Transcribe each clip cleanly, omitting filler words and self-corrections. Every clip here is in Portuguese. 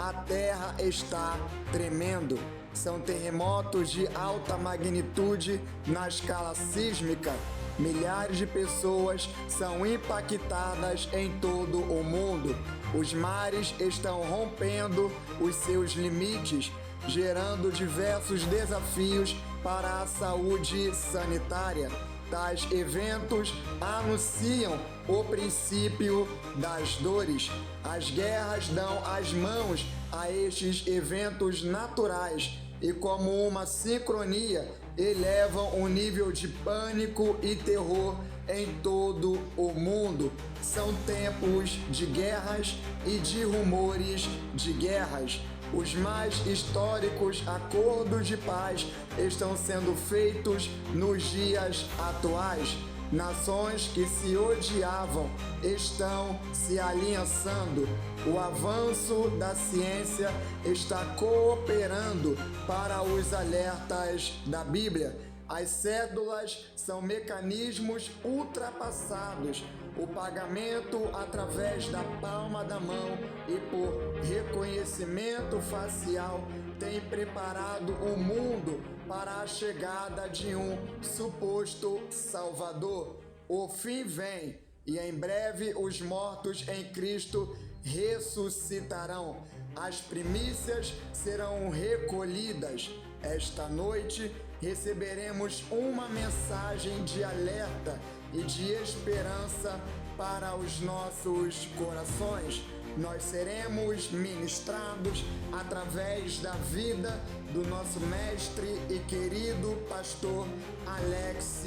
a terra está tremendo. São terremotos de alta magnitude na escala sísmica. Milhares de pessoas são impactadas em todo o mundo. Os mares estão rompendo os seus limites, gerando diversos desafios para a saúde sanitária. Tais eventos anunciam o princípio das dores. As guerras dão as mãos a estes eventos naturais e, como uma sincronia, elevam o nível de pânico e terror em todo o mundo. São tempos de guerras e de rumores de guerras. Os mais históricos acordos de paz estão sendo feitos nos dias atuais. Nações que se odiavam estão se aliançando. O avanço da ciência está cooperando para os alertas da Bíblia. As cédulas são mecanismos ultrapassados. O pagamento através da palma da mão e por reconhecimento facial tem preparado o mundo para a chegada de um suposto Salvador. O fim vem e em breve os mortos em Cristo ressuscitarão. As primícias serão recolhidas. Esta noite receberemos uma mensagem de alerta e de esperança para os nossos corações. Nós seremos ministrados através da vida do nosso mestre e querido pastor Alex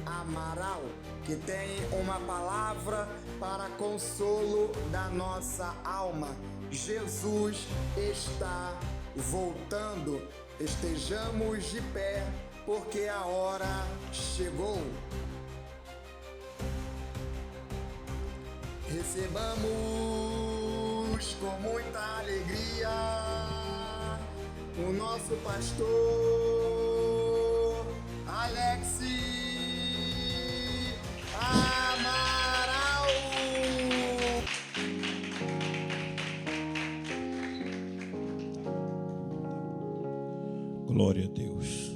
Amaral, que tem uma palavra para consolo da nossa alma. Jesus está voltando. Estejamos de pé, porque a hora chegou. Recebamos com muita alegria o nosso pastor Alex Amaral. Glória a Deus.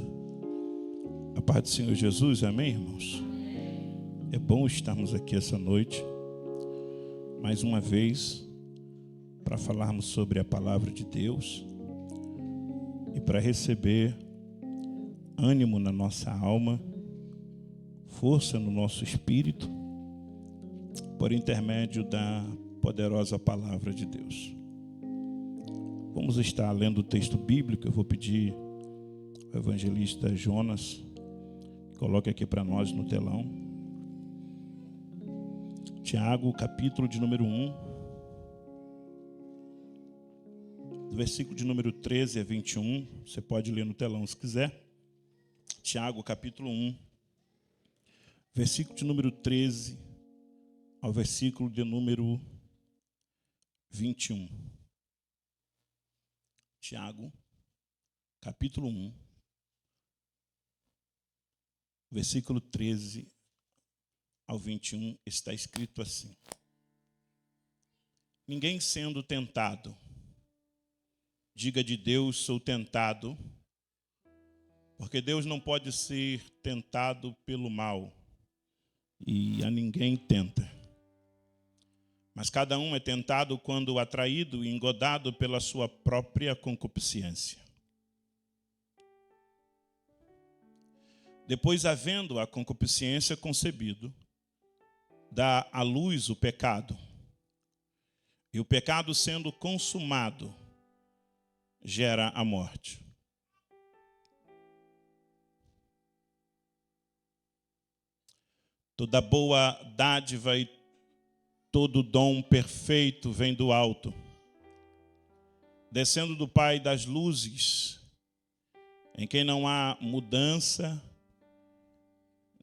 A paz do Senhor Jesus, amém, irmãos? É bom estarmos aqui essa noite, mais uma vez, para falarmos sobre a palavra de Deus e para receber ânimo na nossa alma, força no nosso espírito, por intermédio da poderosa palavra de Deus. Vamos estar lendo o texto bíblico. Eu vou pedir ao evangelista Jonas que coloque aqui para nós no telão. Tiago, capítulo de número 1, do versículo de número 13 a 21. Você pode ler no telão se quiser. Tiago, capítulo 1, versículo de número 13 ao versículo de número 21. Tiago, capítulo 1, versículo 13 ao 21, está escrito assim: ninguém sendo tentado, diga de Deus, sou tentado, porque Deus não pode ser tentado pelo mal, e a ninguém tenta. Mas cada um é tentado quando atraído e engodado pela sua própria concupiscência. Depois, havendo a concupiscência concebido, dá à luz o pecado. E o pecado, sendo consumado, gera a morte. Toda boa dádiva e todo dom perfeito vem do alto, descendo do Pai das luzes, em quem não há mudança,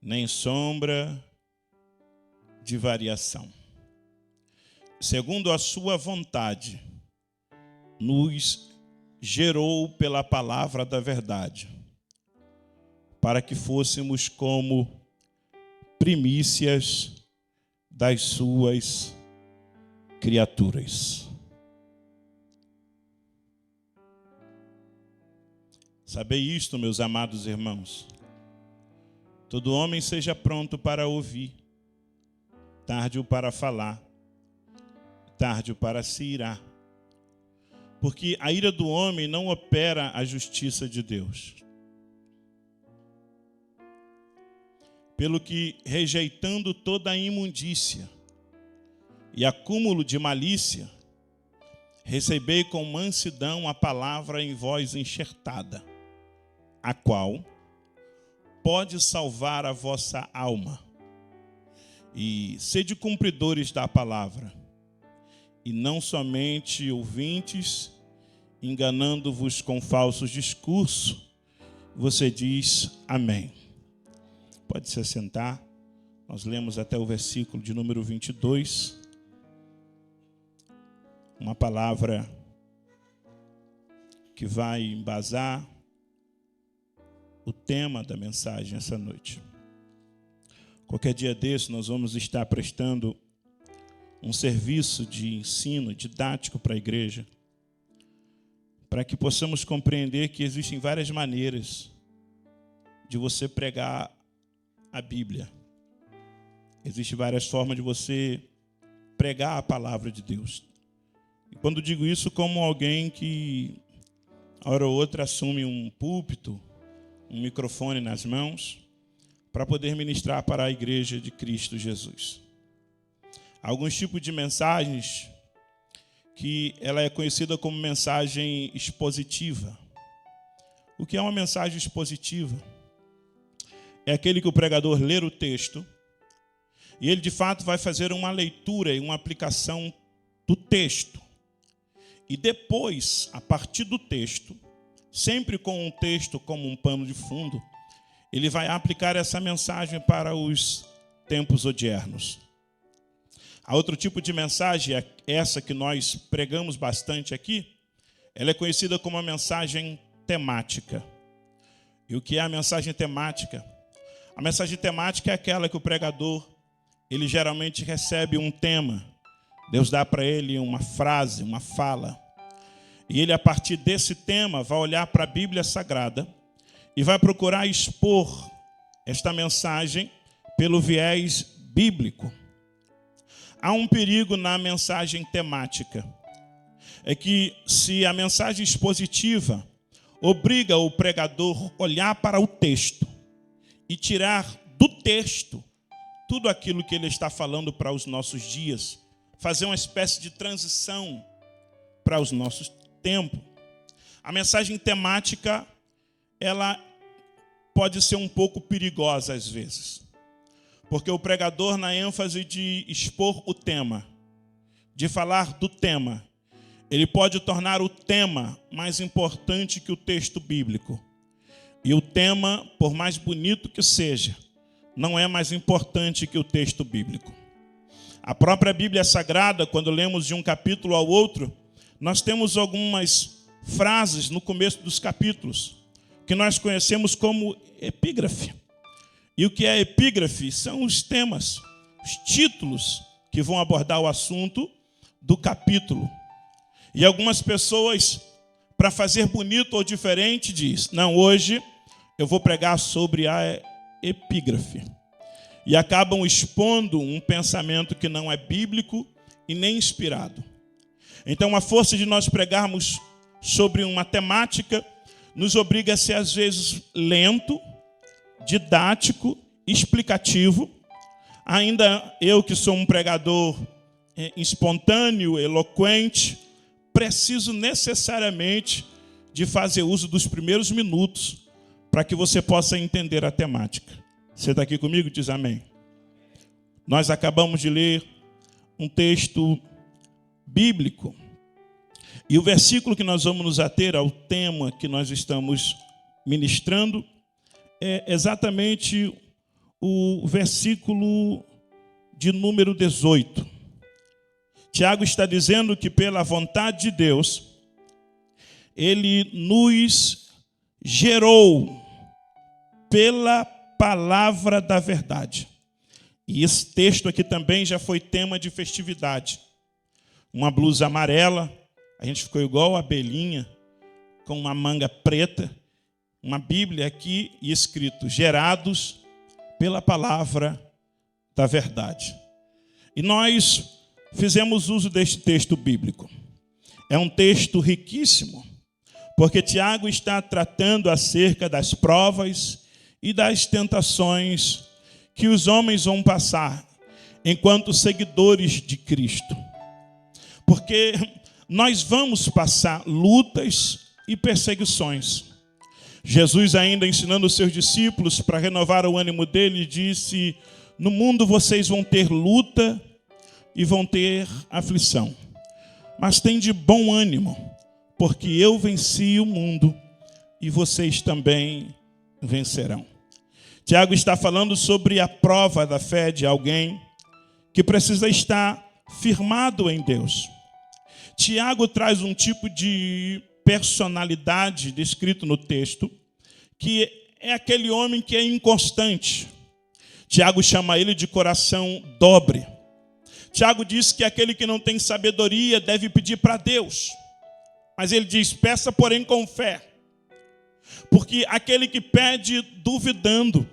nem sombra de variação. Segundo a sua vontade, nos gerou pela palavra da verdade, para que fôssemos como primícias das suas criaturas. Sabei isto, meus amados irmãos. Todo homem seja pronto para ouvir, tardio para falar, tardio para se irar. Porque a ira do homem não opera a justiça de Deus. Pelo que, rejeitando toda a imundícia e acúmulo de malícia, recebei com mansidão a palavra em vós enxertada, a qual pode salvar a vossa alma. E sede cumpridores da palavra, e não somente ouvintes, enganando-vos com falsos discursos. Você diz amém. Pode se assentar. Nós lemos até o versículo de número 22. Uma palavra que vai embasar o tema da mensagem essa noite. Qualquer dia desse nós vamos estar prestando um serviço de ensino didático para a igreja, para que possamos compreender que existem várias maneiras de você pregar a Bíblia. Existem várias formas de você pregar a palavra de Deus. E quando digo isso, como alguém que, hora ou outra, assume um púlpito, um microfone nas mãos, para poder ministrar para a igreja de Cristo Jesus. Há alguns tipos de mensagens que ela é conhecida como mensagem expositiva. O que é uma mensagem expositiva? É aquele que o pregador lê o texto e ele de fato vai fazer uma leitura e uma aplicação do texto. E depois, a partir do texto, sempre com o texto como um pano de fundo, ele vai aplicar essa mensagem para os tempos odiernos. Há outro tipo de mensagem, essa que nós pregamos bastante aqui, ela é conhecida como a mensagem temática. E o que é a mensagem temática? A mensagem temática é aquela que o pregador, ele geralmente recebe um tema. Deus dá para ele uma frase, uma fala. E ele, a partir desse tema, vai olhar para a Bíblia Sagrada e vai procurar expor esta mensagem pelo viés bíblico. Há um perigo na mensagem temática. É que se a mensagem expositiva obriga o pregador a olhar para o texto e tirar do texto tudo aquilo que ele está falando para os nossos dias, fazer uma espécie de transição para os nossos tempos. A mensagem temática, ela pode ser um pouco perigosa às vezes. Porque o pregador, na ênfase de expor o tema, de falar do tema, ele pode tornar o tema mais importante que o texto bíblico. E o tema, por mais bonito que seja, não é mais importante que o texto bíblico. A própria Bíblia Sagrada, quando lemos de um capítulo ao outro, nós temos algumas frases no começo dos capítulos, que nós conhecemos como epígrafe. E o que é epígrafe? São os temas, os títulos que vão abordar o assunto do capítulo. E algumas pessoas, para fazer bonito ou diferente, diz: não, hoje eu vou pregar sobre a epígrafe. E acabam expondo um pensamento que não é bíblico e nem inspirado. Então, a força de nós pregarmos sobre uma temática nos obriga a ser, às vezes, lento, didático, explicativo. Ainda eu, que sou um pregador espontâneo, eloquente, preciso necessariamente de fazer uso dos primeiros minutos para que você possa entender a temática. Você está aqui comigo? Diz amém. Nós acabamos de ler um texto bíblico. E o versículo que nós vamos nos ater ao tema que nós estamos ministrando é exatamente o versículo de número 18. Tiago está dizendo que pela vontade de Deus, ele nos gerou pela palavra da verdade. E esse texto aqui também já foi tema de festividade. Uma blusa amarela, a gente ficou igual a abelhinha, com uma manga preta, uma Bíblia aqui e escrito: gerados pela palavra da verdade. E nós fizemos uso deste texto bíblico. É um texto riquíssimo, porque Tiago está tratando acerca das provas e das tentações que os homens vão passar enquanto seguidores de Cristo. Porque nós vamos passar lutas e perseguições. Jesus, ainda ensinando os seus discípulos para renovar o ânimo dele, disse: no mundo vocês vão ter luta e vão ter aflição. Mas tem de bom ânimo, porque eu venci o mundo e vocês também vencerão. Tiago está falando sobre a prova da fé de alguém que precisa estar firmado em Deus. Tiago traz um tipo de personalidade descrito no texto, que é aquele homem que é inconstante. Tiago chama ele de coração dobre. Tiago diz que aquele que não tem sabedoria deve pedir para Deus. Mas ele diz: peça, porém, com fé. Porque aquele que pede duvidando,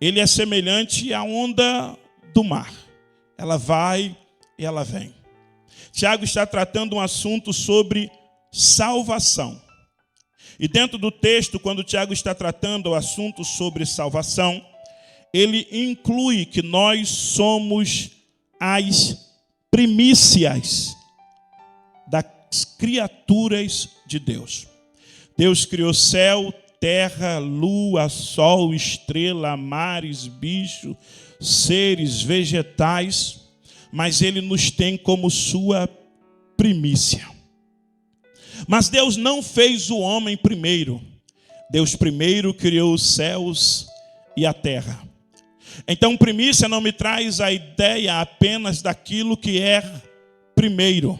ele é semelhante à onda do mar. Ela vai e ela vem. Tiago está tratando um assunto sobre salvação. E dentro do texto, quando Tiago está tratando o assunto sobre salvação, ele inclui que nós somos as primícias das criaturas de Deus. Deus criou céu, terra, lua, sol, estrela, mares, bichos, seres, vegetais, mas ele nos tem como sua primícia. Mas Deus não fez o homem primeiro. Deus primeiro criou os céus e a terra. Então, primícia não me traz a ideia apenas daquilo que é primeiro.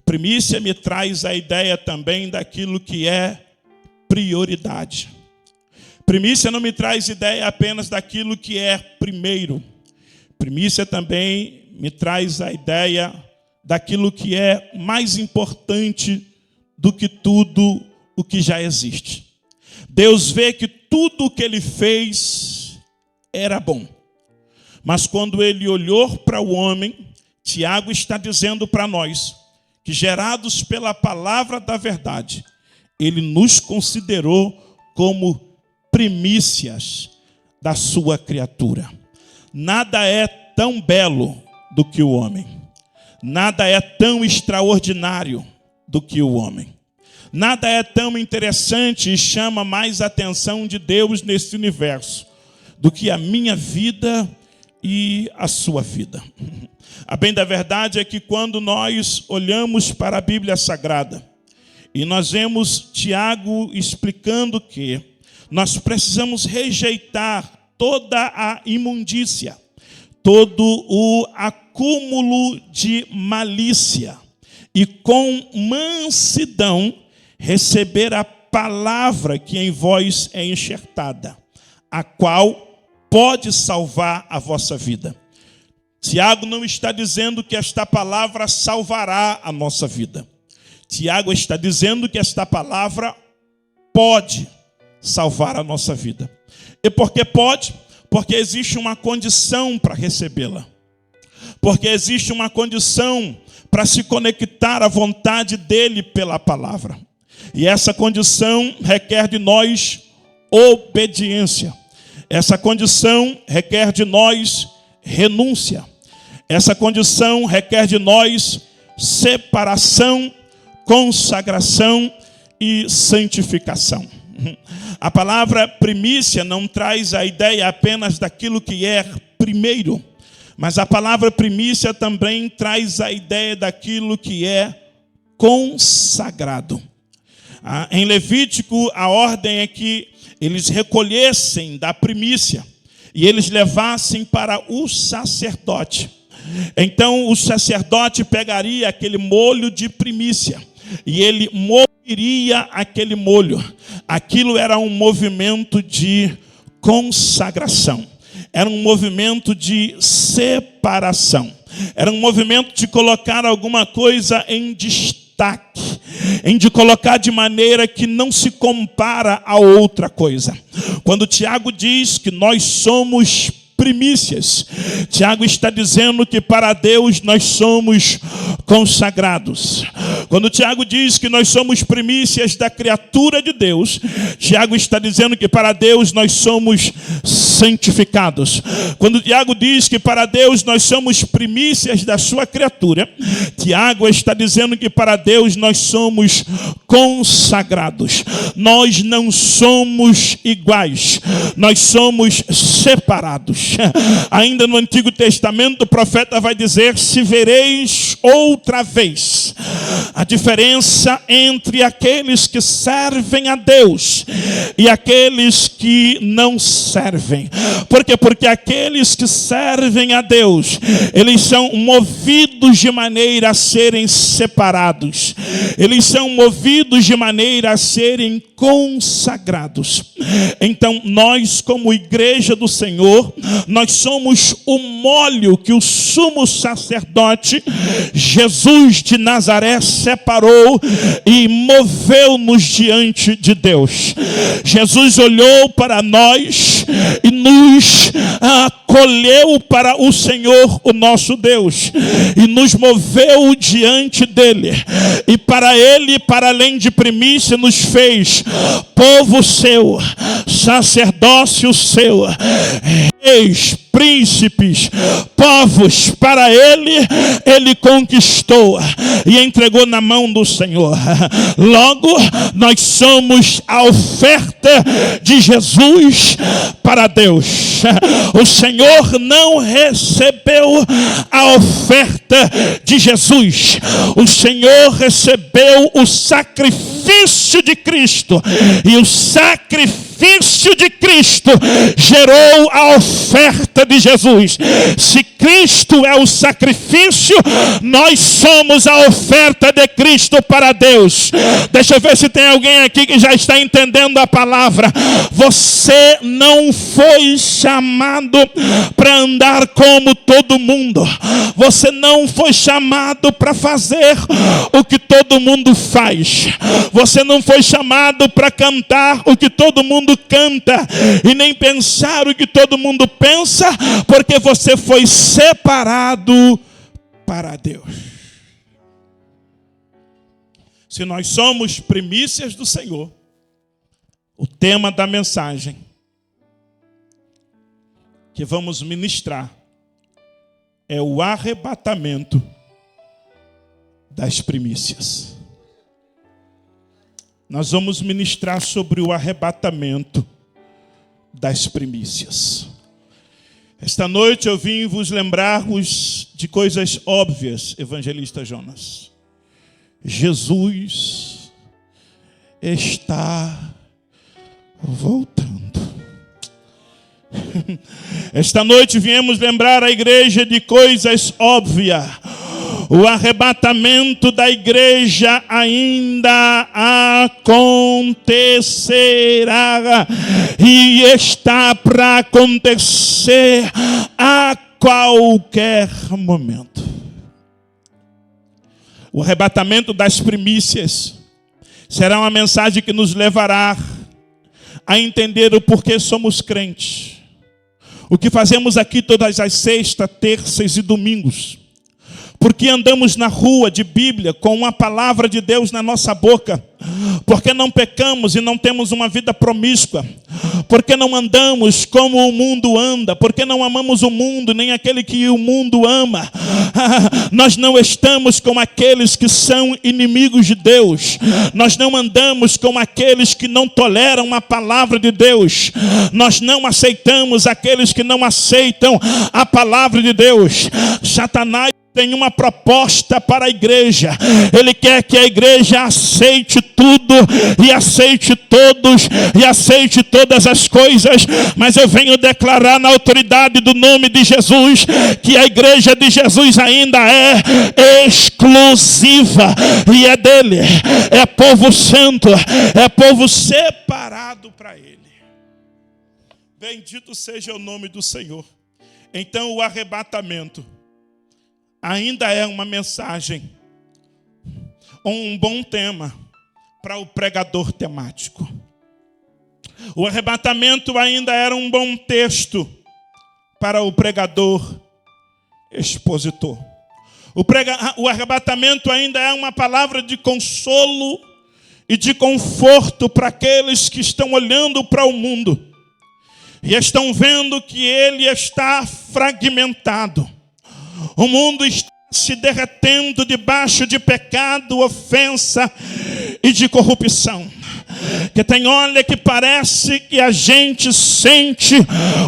Primícia me traz a ideia também daquilo que é prioridade. Primícia não me traz ideia apenas daquilo que é primeiro. Primícia também me traz a ideia daquilo que é mais importante do que tudo o que já existe. Deus vê que tudo o que ele fez era bom. Mas quando ele olhou para o homem, Tiago está dizendo para nós que, gerados pela palavra da verdade, ele nos considerou como primícias da sua criatura. Nada é tão belo do que o homem. Nada é tão extraordinário do que o homem. Nada é tão interessante e chama mais atenção de Deus nesse universo do que a minha vida e a sua vida. A bem da verdade é que quando nós olhamos para a Bíblia Sagrada e nós vemos Tiago explicando que nós precisamos rejeitar toda a imundícia, todo o acúmulo de malícia, e com mansidão receber a palavra que em vós é enxertada, a qual pode salvar a vossa vida. Tiago não está dizendo que esta palavra salvará a nossa vida. Tiago está dizendo que esta palavra pode salvar a nossa vida. E por que pode? Porque existe uma condição para recebê-la. Porque existe uma condição para se conectar à vontade dele pela palavra. E essa condição requer de nós obediência. Essa condição requer de nós renúncia. Essa condição requer de nós separação, consagração e santificação. A palavra primícia não traz a ideia apenas daquilo que é primeiro, mas a palavra primícia também traz a ideia daquilo que é consagrado. Em Levítico, a ordem é que eles recolhessem da primícia e eles levassem para o sacerdote. Então o sacerdote pegaria aquele molho de primícia e ele moveria aquele molho. Aquilo era um movimento de consagração. Era um movimento de separação. Era um movimento de colocar alguma coisa em destaque. em de colocar de maneira que não se compara a outra coisa. Quando Tiago diz que nós somos primícias, Tiago está dizendo que para Deus nós somos consagrados. Quando Tiago diz que nós somos primícias da criatura de Deus, Tiago está dizendo que para Deus nós somos santificados. Quando Tiago diz que para Deus nós somos primícias da sua criatura, Tiago está dizendo que para Deus nós somos consagrados. Nós não somos iguais, nós somos separados. Ainda no Antigo Testamento, o profeta vai dizer: se vereis outra vez a diferença entre aqueles que servem a Deus e aqueles que não servem. Por quê? Porque aqueles que servem a Deus, eles são movidos de maneira a serem separados. Eles são movidos de maneira a serem consagrados. Então, nós, como igreja do Senhor, nós somos o molho que o sumo sacerdote Jesus de Nazaré separou e moveu-nos diante de Deus. Jesus olhou para nós e nos acolheu para o Senhor, o nosso Deus, e nos moveu diante dele. E para ele, para além de primícia, nos fez povo seu, sacerdócio seu, reis, príncipes, povos. Para ele conquistou e entregou na mão do Senhor. Logo, nós somos a oferta de Jesus para Deus. O Senhor não recebeu a oferta de Jesus. O Senhor recebeu o sacrifício de Cristo. E o sacrifício de Cristo gerou a oferta de Jesus. Se Cristo é o sacrifício, nós somos a oferta de Cristo para Deus. Deixa eu ver se tem alguém aqui que já está entendendo a palavra. Você não foi chamado para andar como todo mundo. Você não foi chamado para fazer o que todo mundo faz. Você não foi chamado para cantar o que todo mundo canta e nem pensar o que todo mundo pensa, porque você foi separado para Deus. Se nós somos primícias do Senhor, o tema da mensagem que vamos ministrar é o arrebatamento das primícias. Nós vamos ministrar sobre o arrebatamento das primícias. Esta noite eu vim vos lembrar-vos de coisas óbvias, evangelista Jonas. Jesus está voltando. Esta noite viemos lembrar a igreja de coisas óbvias. O arrebatamento da igreja ainda acontecerá e está para acontecer a qualquer momento. O arrebatamento das primícias será uma mensagem que nos levará a entender o porquê somos crentes. O que fazemos aqui todas as sextas, terças e domingos. Porque andamos na rua de Bíblia com uma palavra de Deus na nossa boca. Porque não pecamos e não temos uma vida promíscua. Porque não andamos como o mundo anda. Porque não amamos o mundo, nem aquele que o mundo ama. Nós não estamos com aqueles que são inimigos de Deus. Nós não andamos com aqueles que não toleram a palavra de Deus. Nós não aceitamos aqueles que não aceitam a palavra de Deus. Satanás tem uma proposta para a igreja. Ele quer que a igreja aceite tudo e aceite todos e aceite todas as coisas. Mas eu venho declarar na autoridade do nome de Jesus que a igreja de Jesus ainda é exclusiva e é dele. É povo santo, é povo separado para ele. Bendito seja o nome do Senhor. Então o arrebatamento ainda é uma mensagem. um bom tema para o pregador temático. O arrebatamento ainda era um bom texto para o pregador expositor. O arrebatamento ainda é uma palavra de consolo e de conforto para aqueles que estão olhando para o mundo e estão vendo que ele está fragmentado. O mundo está se derretendo debaixo de pecado, ofensa e de corrupção. Que tem hora que parece que a gente sente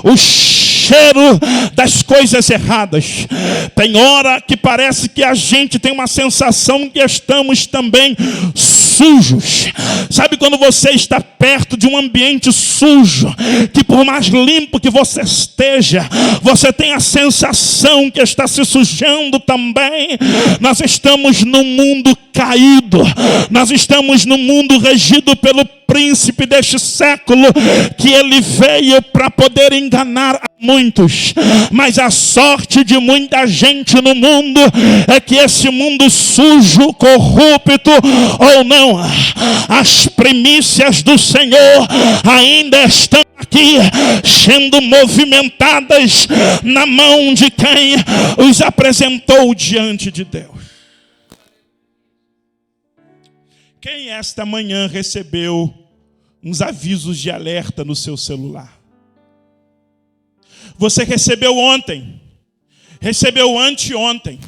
o cheiro das coisas erradas. Tem hora que parece que a gente tem uma sensação que estamos também sujos. Sabe quando você está perto de um ambiente sujo, que por mais limpo que você esteja, você tem a sensação que está se sujando também? Nós estamos num mundo caído. Nós estamos num mundo regido pelo príncipe deste século, que ele veio para poder enganar a muitos. Mas a sorte de muita gente no mundo é que esse mundo sujo, corrupto ou não, as primícias do Senhor ainda estão aqui, sendo movimentadas na mão de quem os apresentou diante de Deus. Quem esta manhã recebeu uns avisos de alerta no seu celular? Você recebeu ontem, recebeu anteontem.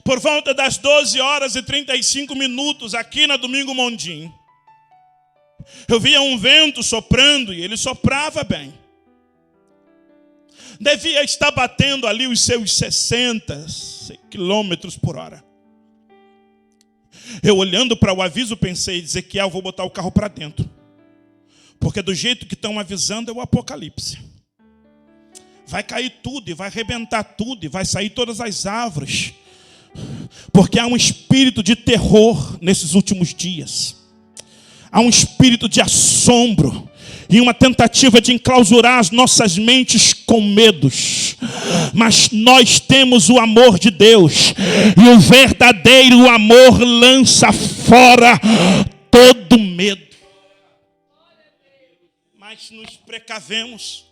Por volta das 12h35 aqui na Domingo Mondim, eu via um vento soprando e ele soprava bem. Devia estar batendo ali os seus 60 quilômetros por hora. Eu olhando para o aviso pensei, Ezequiel, vou botar o carro para dentro. Porque do jeito que estão avisando é o apocalipse. Vai cair tudo e vai arrebentar tudo e vai sair todas as árvores. Porque há um espírito de terror nesses últimos dias. Há um espírito de assombro e uma tentativa de enclausurar as nossas mentes com medos. Mas nós temos o amor de Deus. E o verdadeiro amor lança fora todo medo. Mas nos precavemos.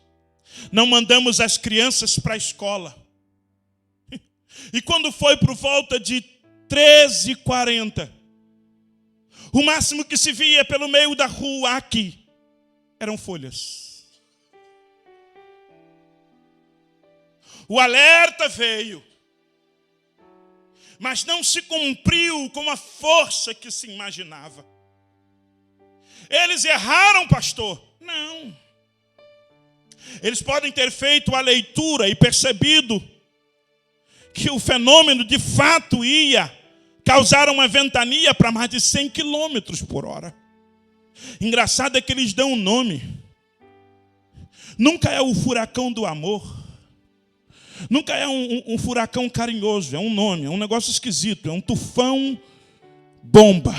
Não mandamos as crianças para a escola. E quando foi por volta de 13h40, o máximo que se via pelo meio da rua aqui eram folhas. O alerta veio, mas não se cumpriu com a força que se imaginava. Eles erraram, pastor? Não. Eles podem ter feito a leitura e percebido que o fenômeno de fato ia causar uma ventania para mais de 100 quilômetros por hora. Engraçado é que eles dão um nome. Nunca é o furacão do amor. Nunca é um furacão carinhoso. É um nome, é um negócio esquisito. É um tufão bomba.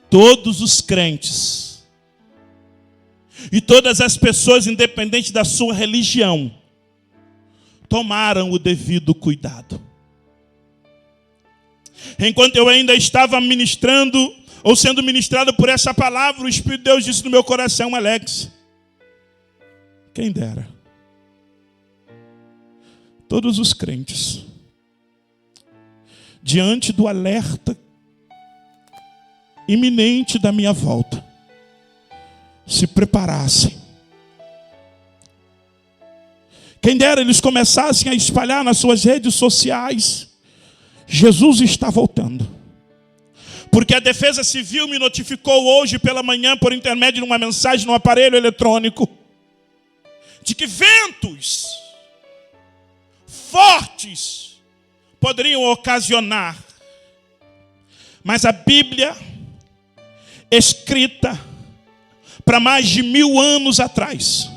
Todos os crentes e todas as pessoas, independente da sua religião, tomaram o devido cuidado. Enquanto eu ainda estava ministrando, ou sendo ministrado por essa palavra, o Espírito de Deus disse no meu coração, Alex, quem dera, todos os crentes, diante do alerta iminente da minha volta, se preparassem. Quem dera eles começassem a espalhar nas suas redes sociais, Jesus está voltando. Porque a Defesa Civil me notificou hoje pela manhã, por intermédio de uma mensagem no aparelho eletrônico, de que ventos fortes poderiam ocasionar. Mas a Bíblia, escrita para mais de 1000 anos atrás,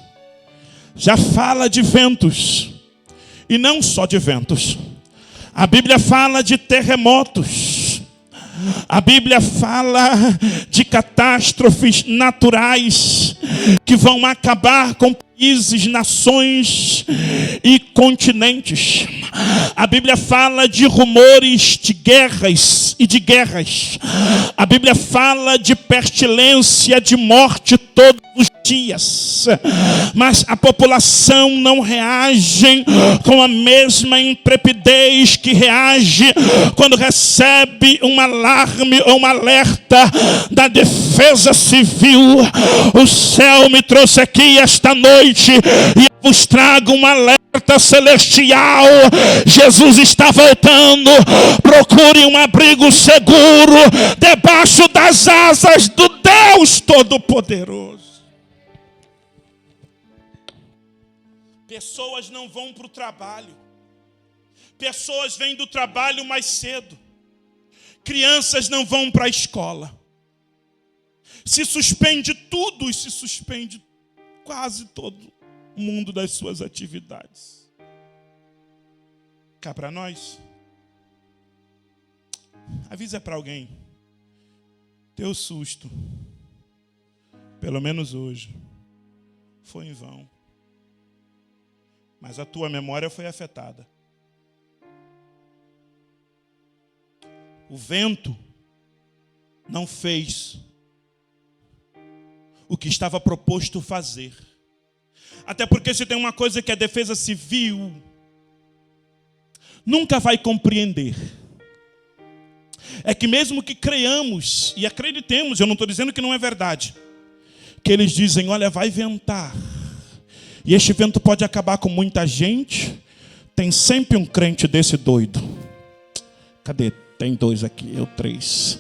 já fala de ventos. E não só de ventos. A Bíblia fala de terremotos. A Bíblia fala de catástrofes naturais que vão acabar com países, nações e continentes. A Bíblia fala de rumores de guerras e de guerras. A Bíblia fala de pestilência, de morte todos os dias. Mas a população não reage com a mesma intrepidez que reage quando recebe um alarme ou um alerta da defesa civil. O céu me trouxe aqui esta noite e eu vos trago um alerta celestial. Jesus está voltando. Procure um abrigo seguro debaixo das asas do Deus Todo-Poderoso. Pessoas não vão para o trabalho. Pessoas vêm do trabalho mais cedo. Crianças não vão para a escola. Se suspende tudo e se suspende quase todo o mundo das suas atividades. Cá para nós. Avisa para alguém. Teu susto, pelo menos hoje, foi em vão. Mas a tua memória foi afetada. O vento não fez o que estava proposto fazer. Até porque se tem uma coisa que a defesa civil nunca vai compreender, é que mesmo que creiamos e acreditemos, eu não estou dizendo que não é verdade, que eles dizem, olha, vai ventar, e este vento pode acabar com muita gente, tem sempre um crente desse doido. Cadê? Tem 2 aqui, eu 3.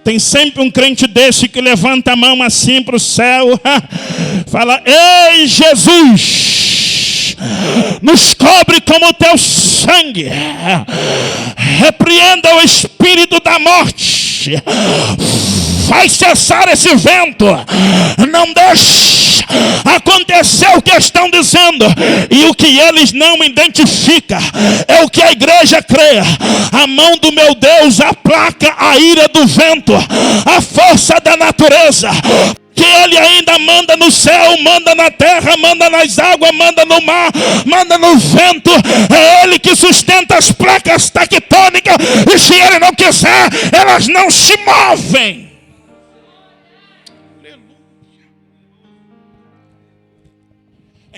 Tem sempre um crente desse que levanta a mão assim para o céu, fala, ei Jesus, nos cobre com o teu sangue, repreenda o espírito da morte, vai cessar esse vento, não deixe acontecer o que estão dizendo, e o que eles não identificam é o que a igreja crê. A mão do meu Deus aplaca a ira do vento, a força da natureza, que ele ainda manda no céu, manda na terra, manda nas águas, manda no mar, manda no vento. É ele que sustenta as placas tectônicas, e se ele não quiser, elas não se movem.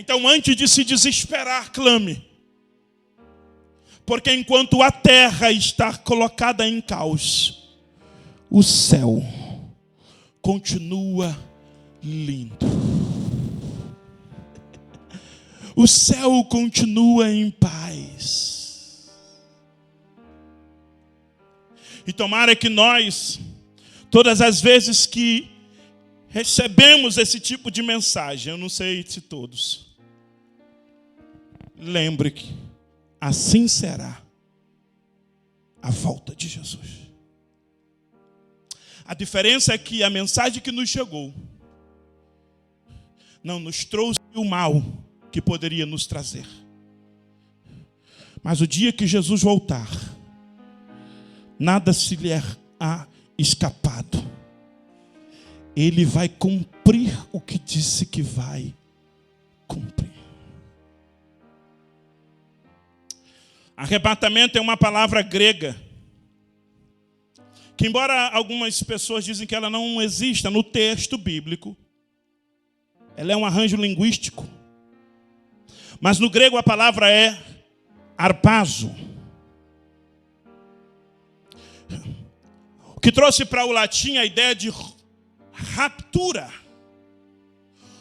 Então, antes de se desesperar, clame. Porque enquanto a terra está colocada em caos, o céu continua lindo. O céu continua em paz. E tomara que nós, todas as vezes que recebemos esse tipo de mensagem, eu não sei se todos, lembre que assim será a volta de Jesus. A diferença é que a mensagem que nos chegou não nos trouxe o mal que poderia nos trazer. Mas o dia que Jesus voltar, nada se lhe há escapado. Ele vai cumprir o que disse que vai cumprir. Arrebatamento é uma palavra grega, que embora algumas pessoas dizem que ela não exista no texto bíblico, ela é um arranjo linguístico. Mas no grego a palavra é harpazo, o que trouxe para o latim a ideia de raptura.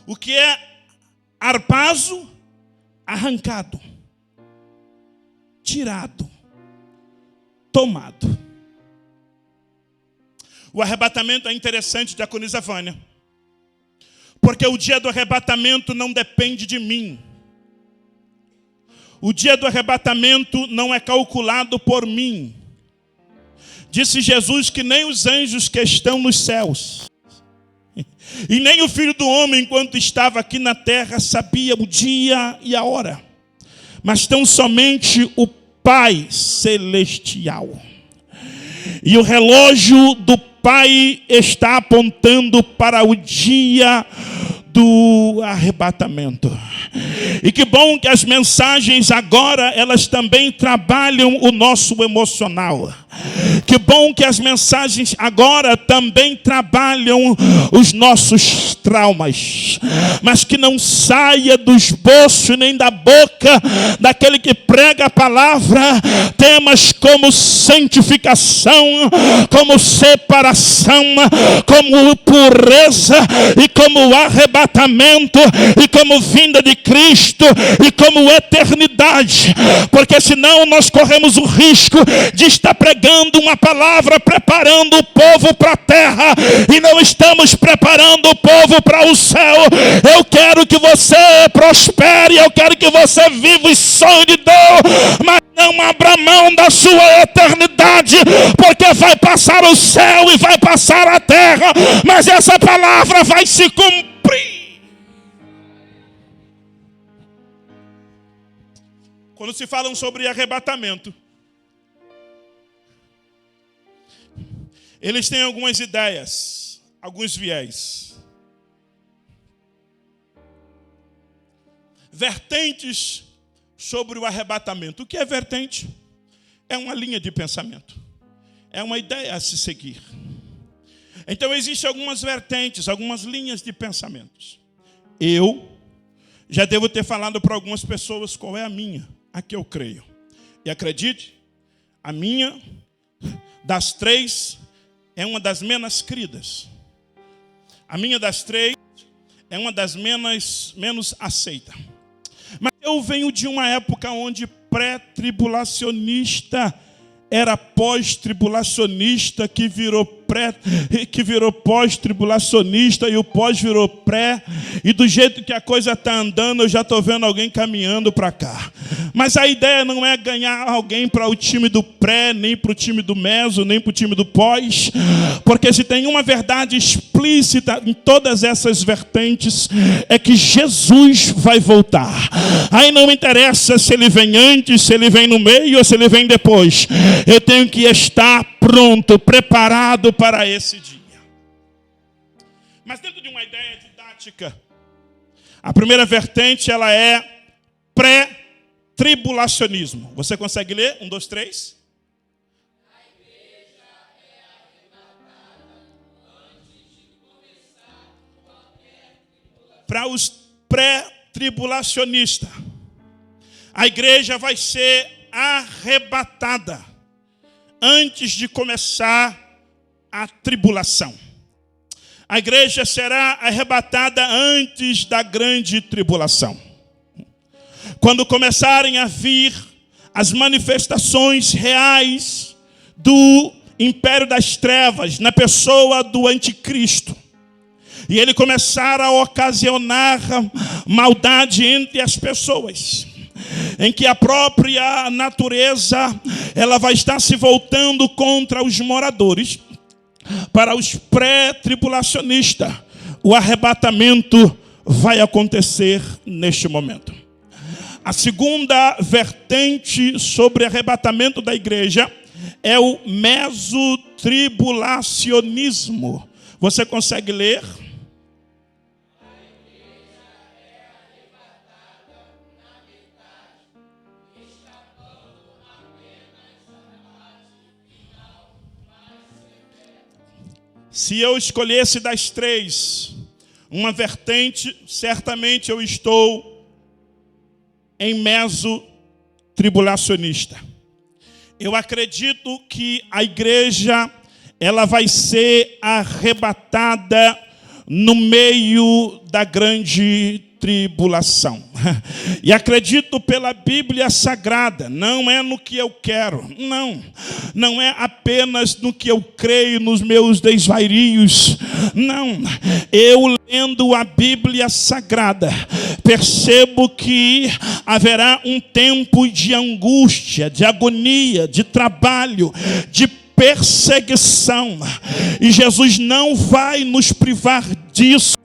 O que é harpazo? Arrancado, tirado, tomado. O arrebatamento é interessante, diaconisa Vânia, porque o dia do arrebatamento não depende de mim. O dia do arrebatamento não é calculado por mim. Disse Jesus que nem os anjos que estão nos céus, e nem o Filho do Homem, enquanto estava aqui na terra, sabia o dia e a hora, mas tão somente o Pai Celestial. E o relógio do Pai está apontando para o dia do arrebatamento. E que bom que as mensagens agora, elas também trabalham o nosso emocional. Que bom que as mensagens agora também trabalham os nossos traumas. Mas que não saia do esboço nem da boca daquele que prega a palavra temas como santificação, como separação, como pureza e como arrebatamento e como vinda de Cristo e como eternidade. Porque senão nós corremos o risco de estar pregando uma palavra, preparando o povo para a terra, e não estamos preparando o povo para o céu. Eu quero que você prospere, eu quero que você viva os sonhos de Deus, mas não abra mão da sua eternidade, porque vai passar o céu e vai passar a terra, mas essa palavra vai se cumprir. Quando se falam sobre arrebatamento, eles têm algumas ideias, alguns viés. Vertentes sobre o arrebatamento. O que é vertente? É uma linha de pensamento. É uma ideia a se seguir. Então existem algumas vertentes, algumas linhas de pensamentos. Eu já devo ter falado para algumas pessoas qual é a minha, a que eu creio. E acredite, a minha, das três, é uma das menos queridas. A minha das três é uma das menos aceita. Mas eu venho de uma época onde pré-tribulacionista era pós-tribulacionista, que virou pós-tribulacionista, e o pós virou pré, e do jeito que a coisa está andando, eu já estou vendo alguém caminhando para cá. Mas a ideia não é ganhar alguém para o time do pré, nem para o time do meso, nem para o time do pós, porque se tem uma verdade explícita em todas essas vertentes, é que Jesus vai voltar. Aí não interessa se ele vem antes, se ele vem no meio ou se ele vem depois. Eu tenho que estar pronto, preparado para esse dia. Mas dentro de uma ideia didática, a primeira vertente, ela é pré-tribulacionismo. Você consegue ler? 1, 2, 3. A igreja é arrebatada antes de começar qualquer tribulação. Para os pré-tribulacionistas, a igreja vai ser arrebatada antes de começar a tribulação. A igreja será arrebatada antes da grande tribulação. Quando começarem a vir as manifestações reais do império das trevas na pessoa do anticristo, e ele começar a ocasionar maldade entre as pessoas, em que a própria natureza ela vai estar se voltando contra os moradores. Para os pré-tribulacionistas, o arrebatamento vai acontecer neste momento. A segunda vertente sobre arrebatamento da igreja é o mesotribulacionismo. Você consegue ler? Se eu escolhesse das três uma vertente, certamente eu estou em mesotribulacionista. Eu acredito que a igreja ela vai ser arrebatada no meio da grande tribulação. E acredito pela Bíblia Sagrada, não é no que eu quero, não é apenas no que eu creio, nos meus desvarios, não. Eu lendo a Bíblia Sagrada, percebo que haverá um tempo de angústia, de agonia, de trabalho, de perseguição. E Jesus não vai nos privar disso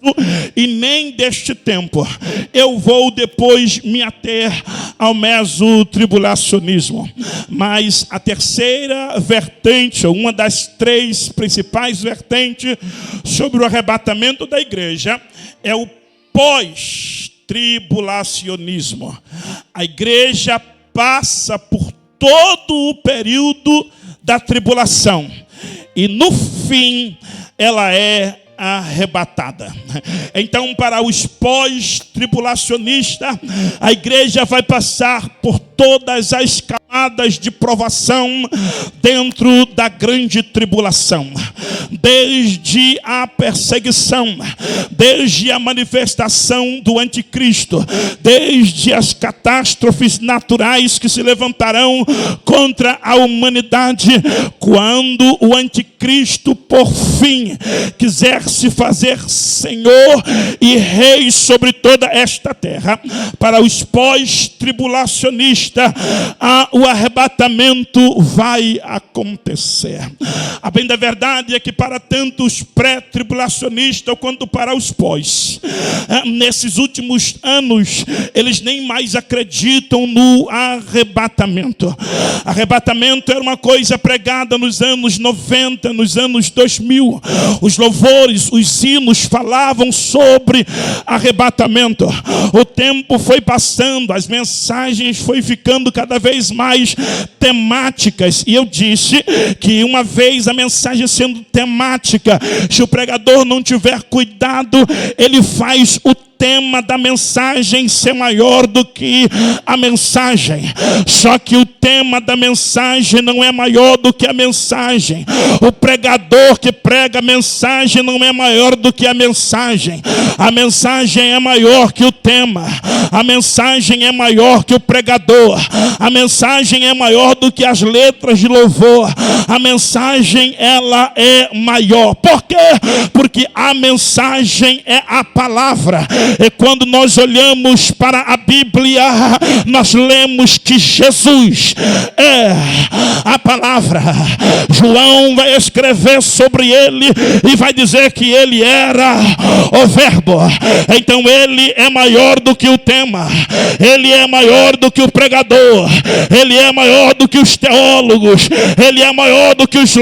e nem deste tempo. Eu vou depois me ater ao mesotribulacionismo. Mas a terceira vertente, ou uma das três principais vertentes sobre o arrebatamento da igreja, é o pós-tribulacionismo. A igreja passa por todo o período da tribulação e no fim ela é arrebatada. Então, para os pós-tribulacionistas, a igreja vai passar por todas as camadas de provação dentro da grande tribulação, desde a perseguição, desde a manifestação do anticristo, desde as catástrofes naturais que se levantarão contra a humanidade, quando o anticristo por fim quiser se fazer Senhor e Rei sobre toda esta terra. Para os pós-tribulacionistas, o arrebatamento vai acontecer. A bem da verdade é que para tanto os pré-tribulacionistas quanto para os pós, nesses últimos anos, eles nem mais acreditam no arrebatamento. Arrebatamento era uma coisa pregada nos anos 90, nos anos 2000. Os louvores, os hinos falavam sobre arrebatamento. O tempo foi passando, as mensagens foi ficando cada vez mais temáticas. E eu disse que uma vez a mensagem sendo temática, se o pregador não tiver cuidado, ele faz o tema da mensagem ser maior do que a mensagem. Só que o tema da mensagem não é maior do que a mensagem. O pregador que prega a mensagem não é maior do que a mensagem. A mensagem é maior que o tema. A mensagem é maior que o pregador. A mensagem é maior do que as letras de louvor. A mensagem, ela é maior. Por quê? Porque a mensagem é a palavra. E quando nós olhamos para a Bíblia, nós lemos que Jesus é a palavra. João vai escrever sobre ele e vai dizer que ele era o Verbo. Então ele é maior do que o tema, ele é maior do que o pregador, ele é maior do que os teólogos, ele é maior do que as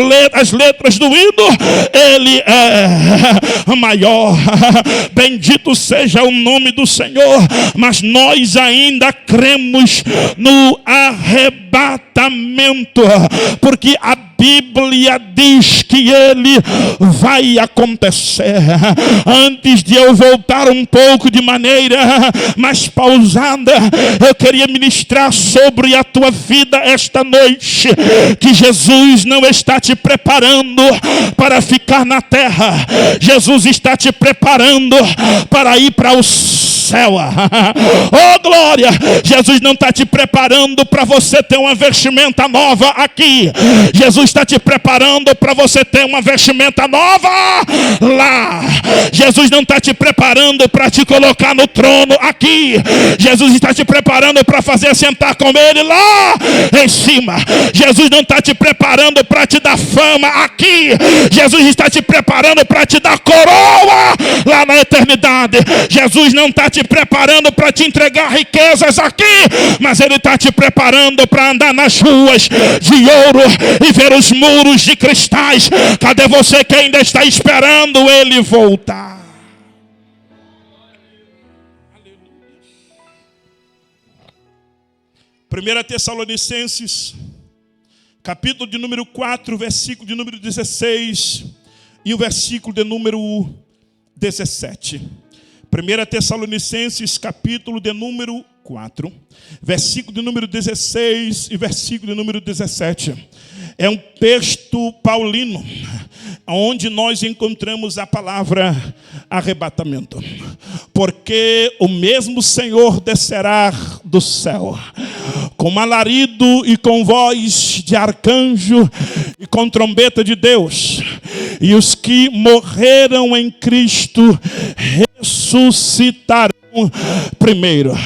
letras do hino, ele é maior. Bendito seja o nome do Senhor. Mas nós ainda cremos no arrebatamento, porque a Bíblia diz que ele vai acontecer. Antes de eu voltar um pouco de maneira mais pausada, eu queria ministrar sobre a tua vida esta noite, que Jesus não está te preparando para ficar na terra. Jesus está te preparando para ir para o céu. Oh glória! Jesus não está te preparando para você ter uma vestimenta nova aqui. Jesus está te preparando para você ter uma vestimenta nova lá. Jesus não está te preparando para te colocar no trono aqui. Jesus está te preparando para fazer sentar com ele lá em cima. Jesus não está te preparando para te dar fama aqui. Jesus está te preparando para te dar coroa lá na eternidade. Jesus não está te preparando para te entregar riquezas aqui, mas ele está te preparando para andar nas ruas de ouro e ver os muros de cristais. Cadê você que ainda está esperando ele voltar? 1 Tessalonicenses, capítulo de número 4, versículo de número 16 e o versículo de número 17. 1 Tessalonicenses, capítulo de número 4, versículo de número 16 e versículo de número 17. É um texto paulino, onde nós encontramos a palavra arrebatamento. Porque o mesmo Senhor descerá do céu, com alarido e com voz de arcanjo e com trombeta de Deus. E os que morreram em Cristo ressuscitarão primeiro.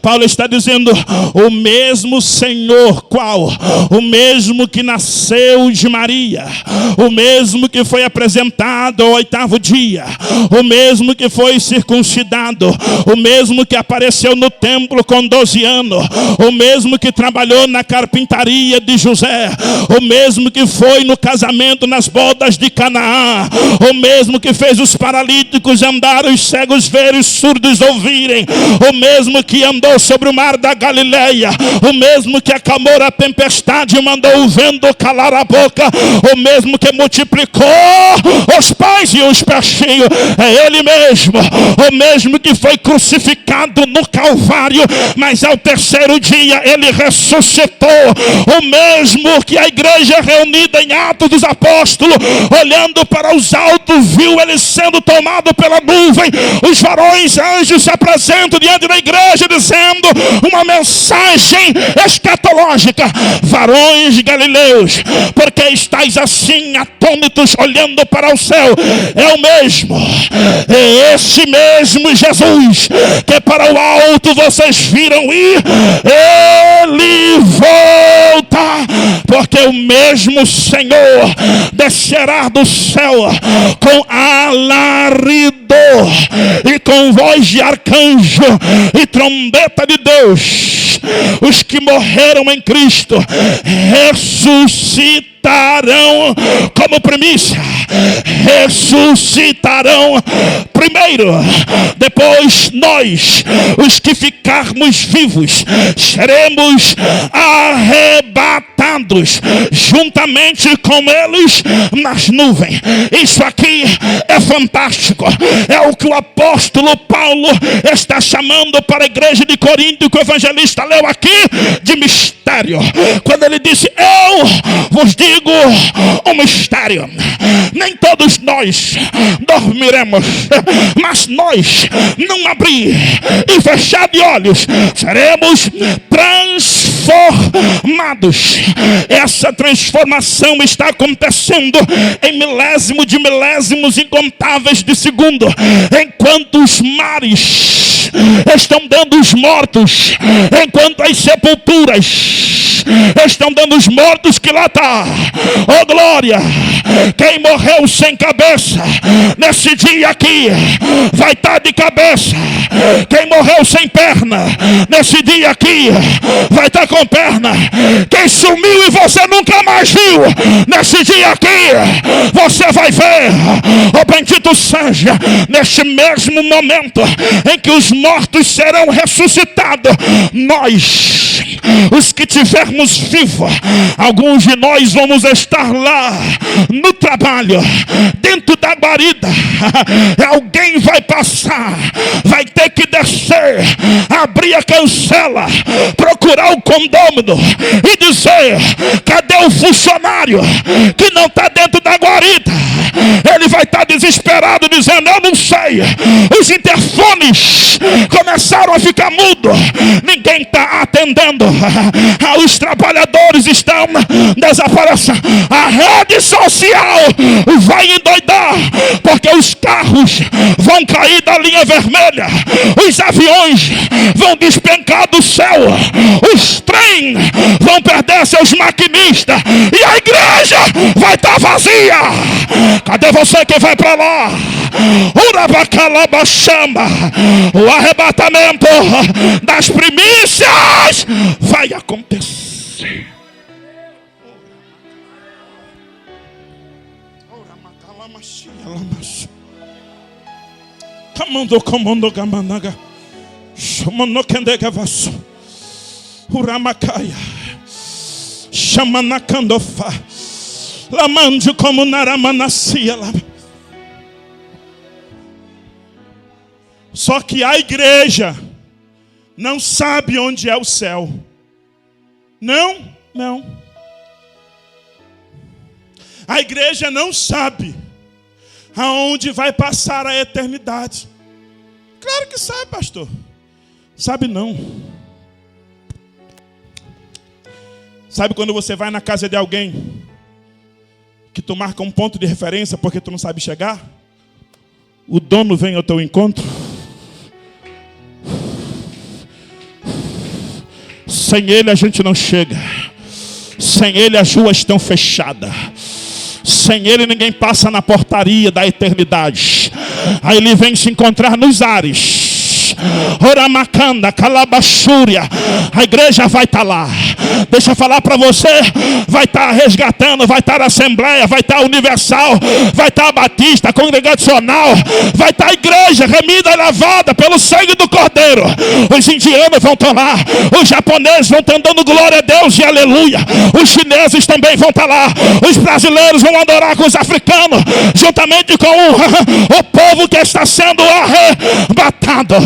Paulo está dizendo: o mesmo Senhor, qual? O mesmo que nasceu de Maria, o mesmo que foi apresentado ao 8º dia, o mesmo que foi circuncidado, o mesmo que apareceu no templo com 12 anos, o mesmo que trabalhou na carpintaria de José, o mesmo que foi no casamento nas bodas de Canaã, o mesmo que fez os paralíticos andar, os cegos verem, os surdos ouvirem, o mesmo que andou sobre o mar da Galileia, o mesmo que acalmou a tempestade e mandou o vento calar a boca, o mesmo que multiplicou os pães e os peixinhos, é Ele mesmo, o mesmo que foi crucificado no Calvário, mas ao 3º dia Ele ressuscitou, o mesmo que a igreja reunida em Atos dos Apóstolos, olhando para os altos, viu Ele sendo tomado pela nuvem, os varões anjos se apresentam diante da igreja dizendo uma mensagem escatológica: varões galileus, porque estáis assim atônitos olhando para o céu? É o mesmo, é esse mesmo Jesus que para o alto vocês viram ir, Ele volta, porque o mesmo Senhor descerá do céu com alarido e com voz de arcanjo e trombeta de Deus. Os que morreram em Cristo ressuscitarão como primícia, ressuscitarão primeiro, depois nós, os que ficarmos vivos, seremos arrebatados juntamente com eles nas nuvens. Isso aqui é fantástico, é o que o apóstolo Paulo está chamando para a igreja de Corinto, que o evangelista leu aqui, de mistério, quando ele disse: eu vos digo um mistério, nem todos nós dormiremos, mas nós, num abrir e fechar de olhos, seremos transformados. Essa transformação está acontecendo em milésimo de milésimos incontáveis de segundo, enquanto os mares estão dando os mortos, enquanto as sepulturas estão dando os mortos que lá está. Oh glória! Quem morreu sem cabeça, nesse dia aqui vai estar de cabeça. Quem morreu sem perna, nesse dia aqui vai estar com perna. Quem sumiu e você nunca mais viu, nesse dia aqui você vai ver. Oh bendito seja, neste mesmo momento em que os mortos serão ressuscitados, nós, os que tivermos vivos, alguns de nós vamos estar lá no trabalho, dentro da guarida. Alguém vai passar, vai ter que descer, abrir a cancela, procurar o condômino e dizer: cadê o funcionário que não está dentro da guarida? Ele vai estar desesperado dizendo: eu não sei, os interfones começaram a ficar mudos, ninguém está atendendo, os trabalhadores estão desaparecendo, a rede social vai endoidar, porque os carros vão cair da linha vermelha, os aviões vão despencar do céu, os trens vão perder seus maquinistas e a igreja vai estar vazia. Cadê você que vai para lá? Urabacalabachamba, o arrebatamento das primícias vai acontecer. Comando comando gamanaga, chamando kendega vaso, uramakaya, chamana candofa, lamande como naramanacia lá. Só que a igreja não sabe onde é o céu. Não. A igreja não sabe aonde vai passar a eternidade. Claro que sabe, pastor. Sabe não. Sabe quando você vai na casa de alguém que tu marca um ponto de referência porque tu não sabe chegar? O dono vem ao teu encontro. Sem Ele a gente não chega. Sem Ele as ruas estão fechadas. Sem Ele ninguém passa na portaria da eternidade. Aí Ele vem se encontrar nos ares. Oramacanda, Calabachúria. A igreja vai estar lá. Deixa eu falar para você. Vai estar resgatando, vai estar a Assembleia, vai estar a Universal, vai estar a Batista, a Congregacional, vai estar a igreja remida e lavada pelo sangue do Cordeiro. Os indianos vão estar lá. Os japoneses vão estar dando glória a Deus e aleluia. Os chineses também vão estar lá. Os brasileiros vão adorar com os africanos, juntamente com o povo que está sendo arrebatado.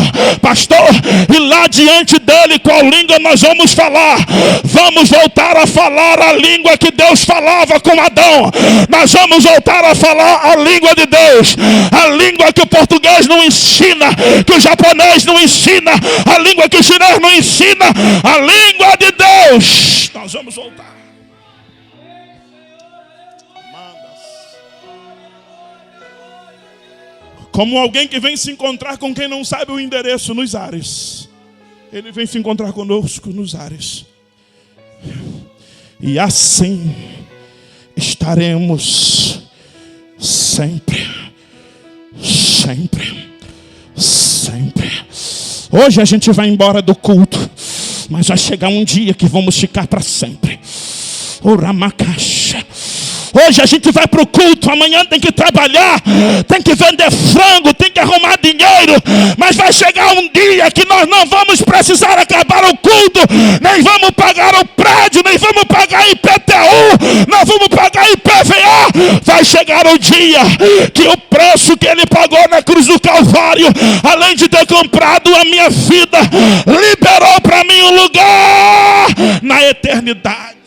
Pastor, e lá diante dele, qual língua nós vamos falar? Vamos voltar a falar a língua que Deus falava com Adão. Nós vamos voltar a falar a língua de Deus. A língua que o português não ensina, que o japonês não ensina, a língua que o chinês não ensina, a língua de Deus. Nós vamos voltar. Como alguém que vem se encontrar com quem não sabe o endereço nos ares. Ele vem se encontrar conosco nos ares. E assim estaremos sempre. Sempre. Sempre. Hoje a gente vai embora do culto. Mas vai chegar um dia que vamos ficar para sempre. Oramacaxa. Hoje a gente vai para o culto, amanhã tem que trabalhar, tem que vender frango, tem que arrumar dinheiro. Mas vai chegar um dia que nós não vamos precisar acabar o culto, nem vamos pagar o prédio, nem vamos pagar IPTU, não vamos pagar IPVA. Vai chegar o dia que o preço que Ele pagou na cruz do Calvário, além de ter comprado a minha vida, liberou para mim um lugar na eternidade.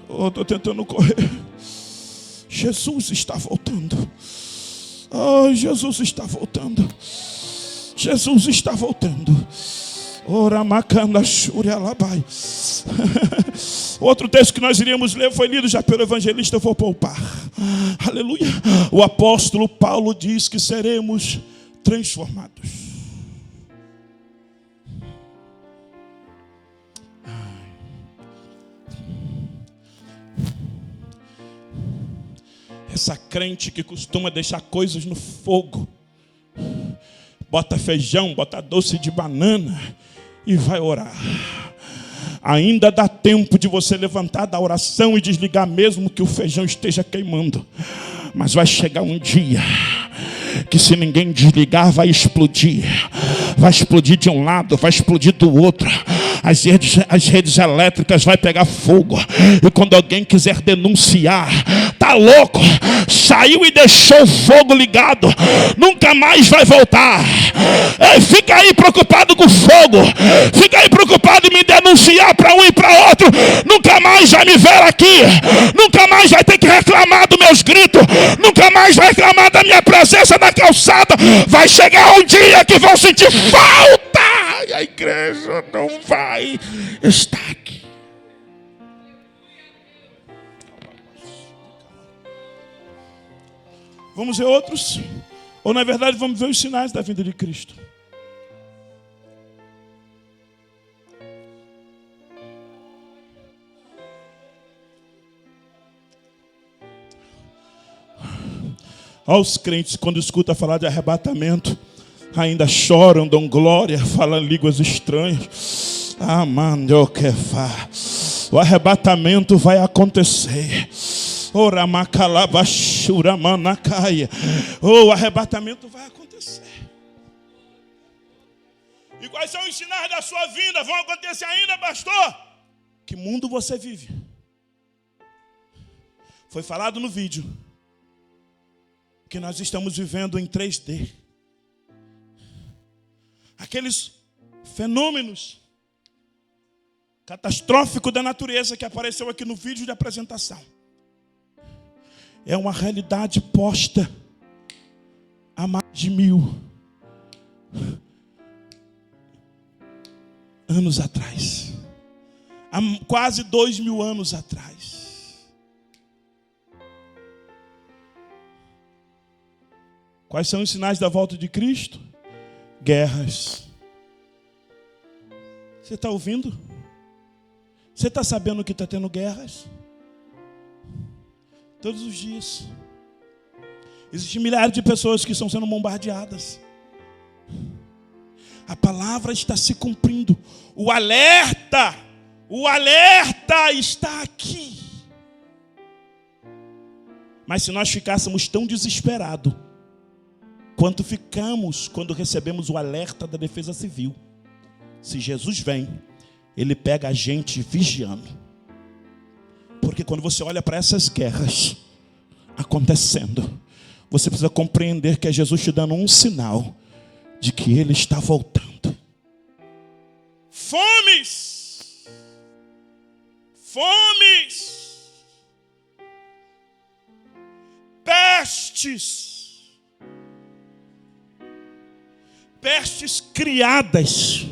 Oh, estou tentando correr. Jesus está voltando. Oh, Jesus está voltando. Jesus está voltando. Ora macanda shúria labai. Outro texto que nós iríamos ler foi lido já pelo evangelista, eu vou poupar. Aleluia. O apóstolo Paulo diz que seremos transformados. Essa crente que costuma deixar coisas no fogo, bota feijão, bota doce de banana e vai orar. Ainda dá tempo de você levantar da oração e desligar mesmo que o feijão esteja queimando. Mas vai chegar um dia que se ninguém desligar vai explodir. Vai explodir de um lado, vai explodir do outro. As redes elétricas vai pegar fogo. E quando alguém quiser denunciar, tá louco, saiu e deixou o fogo ligado, nunca mais vai voltar. Fica aí preocupado com o fogo, fica aí preocupado em me denunciar para um e para outro. Nunca mais vai me ver aqui, nunca mais vai ter que reclamar dos meus gritos, nunca mais vai reclamar da minha presença na calçada. Vai chegar um dia que vão sentir falta e a igreja não vai estar aqui. Vamos ver outros? Ou na verdade vamos ver os sinais da vinda de Cristo? Olha os crentes quando escutam falar de arrebatamento, ainda choram, dão glória, falam línguas estranhas. O arrebatamento vai acontecer. O arrebatamento vai acontecer. E quais são os sinais da sua vinda? Vão acontecer ainda, pastor? Que mundo você vive? Foi falado no vídeo que nós estamos vivendo em 3D. Aqueles fenômenos catastróficos da natureza que apareceu aqui no vídeo de apresentação. É uma realidade posta há mais de 1000 anos atrás. Há quase 2000 anos atrás. Quais são os sinais da volta de Cristo? Guerras. Você está ouvindo? Você está sabendo que está tendo guerras? Todos os dias. Existem milhares de pessoas que estão sendo bombardeadas. A palavra está se cumprindo. O alerta está aqui. Mas se nós ficássemos tão desesperados quanto ficamos quando recebemos o alerta da Defesa Civil, se Jesus vem, Ele pega a gente vigiando. Porque quando você olha para essas guerras acontecendo, você precisa compreender que é Jesus te dando um sinal de que Ele está voltando. Fomes, pestes criadas.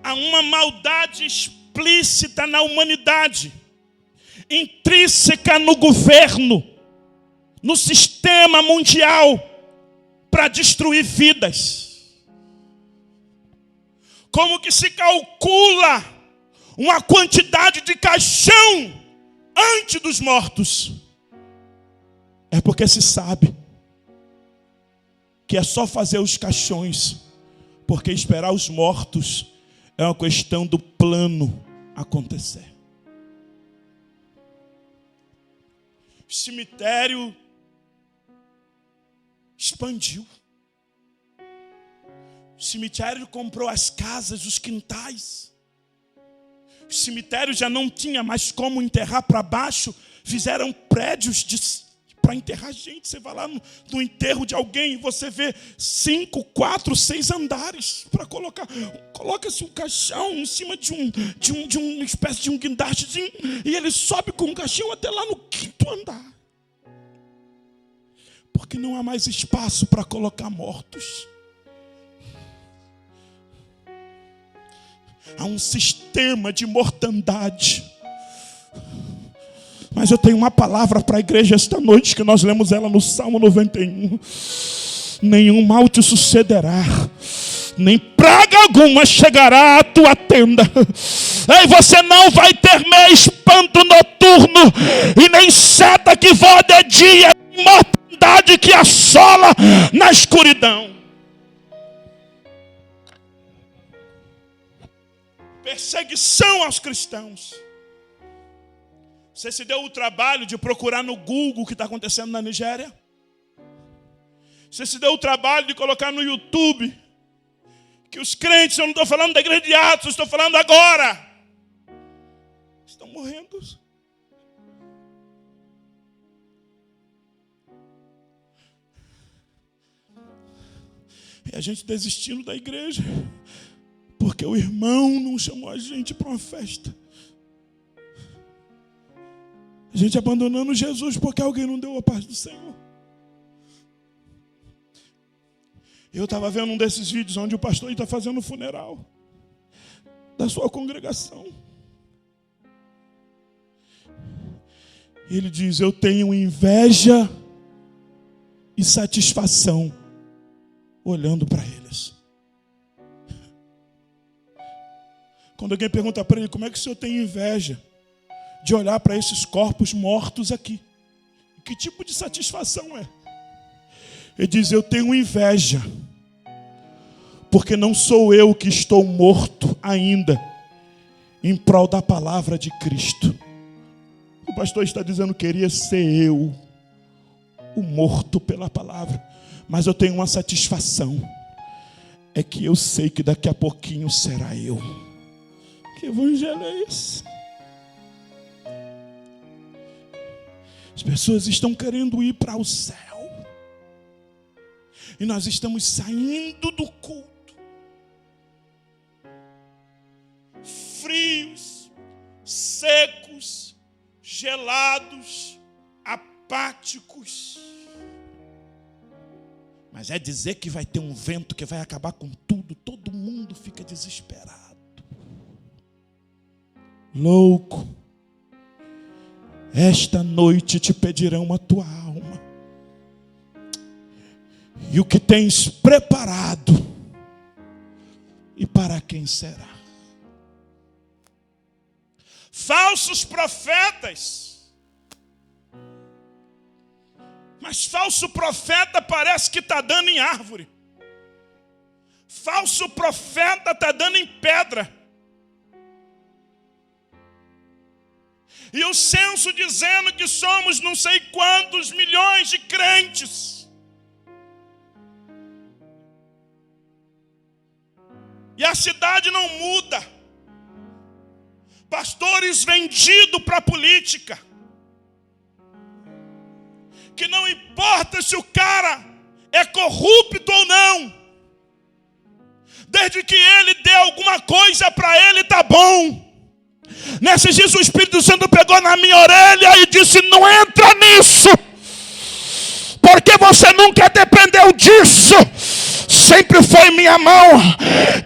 Há uma maldade explícita na humanidade, intrínseca no governo, no sistema mundial, para destruir vidas. Como que se calcula uma quantidade de caixão antes dos mortos? É porque se sabe que é só fazer os caixões, porque esperar os mortos é uma questão do plano acontecer. O cemitério expandiu. O cemitério comprou as casas, os quintais. O cemitério já não tinha mais como enterrar para baixo. Fizeram prédios para enterrar gente. Você vai lá no enterro de alguém e você vê 5, 4, 6 andares para colocar. Coloca-se um caixão em cima de uma espécie de um guindastezinho e ele sobe com o caixão até lá no 5º andar. Porque não há mais espaço para colocar mortos. Há um sistema de mortandade. Mas eu tenho uma palavra para a igreja esta noite, que nós lemos ela no Salmo 91. Nenhum mal te sucederá, nem praga alguma chegará à tua tenda. E você não vai temer espanto noturno, e nem seta que voa de dia, nem mortandade que assola na escuridão. Perseguição aos cristãos. Você se deu o trabalho de procurar no Google o que está acontecendo na Nigéria? Você se deu o trabalho de colocar no YouTube que os crentes, eu não estou falando da igreja de Atos, estou falando agora, estão morrendo. E a gente desistindo da igreja porque o irmão não chamou a gente para uma festa. A gente abandonando Jesus porque alguém não deu a paz do Senhor. Eu estava vendo um desses vídeos onde o pastor está fazendo o funeral da sua congregação. E ele diz: eu tenho inveja e satisfação olhando para eles. Quando alguém pergunta para ele: como é que o senhor tem inveja de olhar para esses corpos mortos aqui? Que tipo de satisfação é? Ele diz: eu tenho inveja, porque não sou eu que estou morto ainda, em prol da palavra de Cristo. O pastor está dizendo: queria ser eu, o morto pela palavra, mas eu tenho uma satisfação, é que eu sei que daqui a pouquinho será eu. Que evangelho é esse? As pessoas estão querendo ir para o céu. E nós estamos saindo do culto frios, secos, gelados, apáticos. Mas é dizer que vai ter um vento que vai acabar com tudo. Todo mundo fica desesperado. Louco. Esta noite te pedirão a tua alma. e o que tens preparado, e para quem será. Falsos profetas. Mas falso profeta parece que está dando em árvore. Falso profeta está dando em pedra. E o censo dizendo que somos não sei quantos milhões de crentes. E a cidade não muda. Pastores vendidos para a política. Que não importa se o cara é corrupto ou não. Desde que ele dê alguma coisa para ele, está bom. Nesses dias o Espírito Santo pegou na minha orelha e disse: não entra nisso. Porque você nunca dependeu disso. Sempre foi minha mão.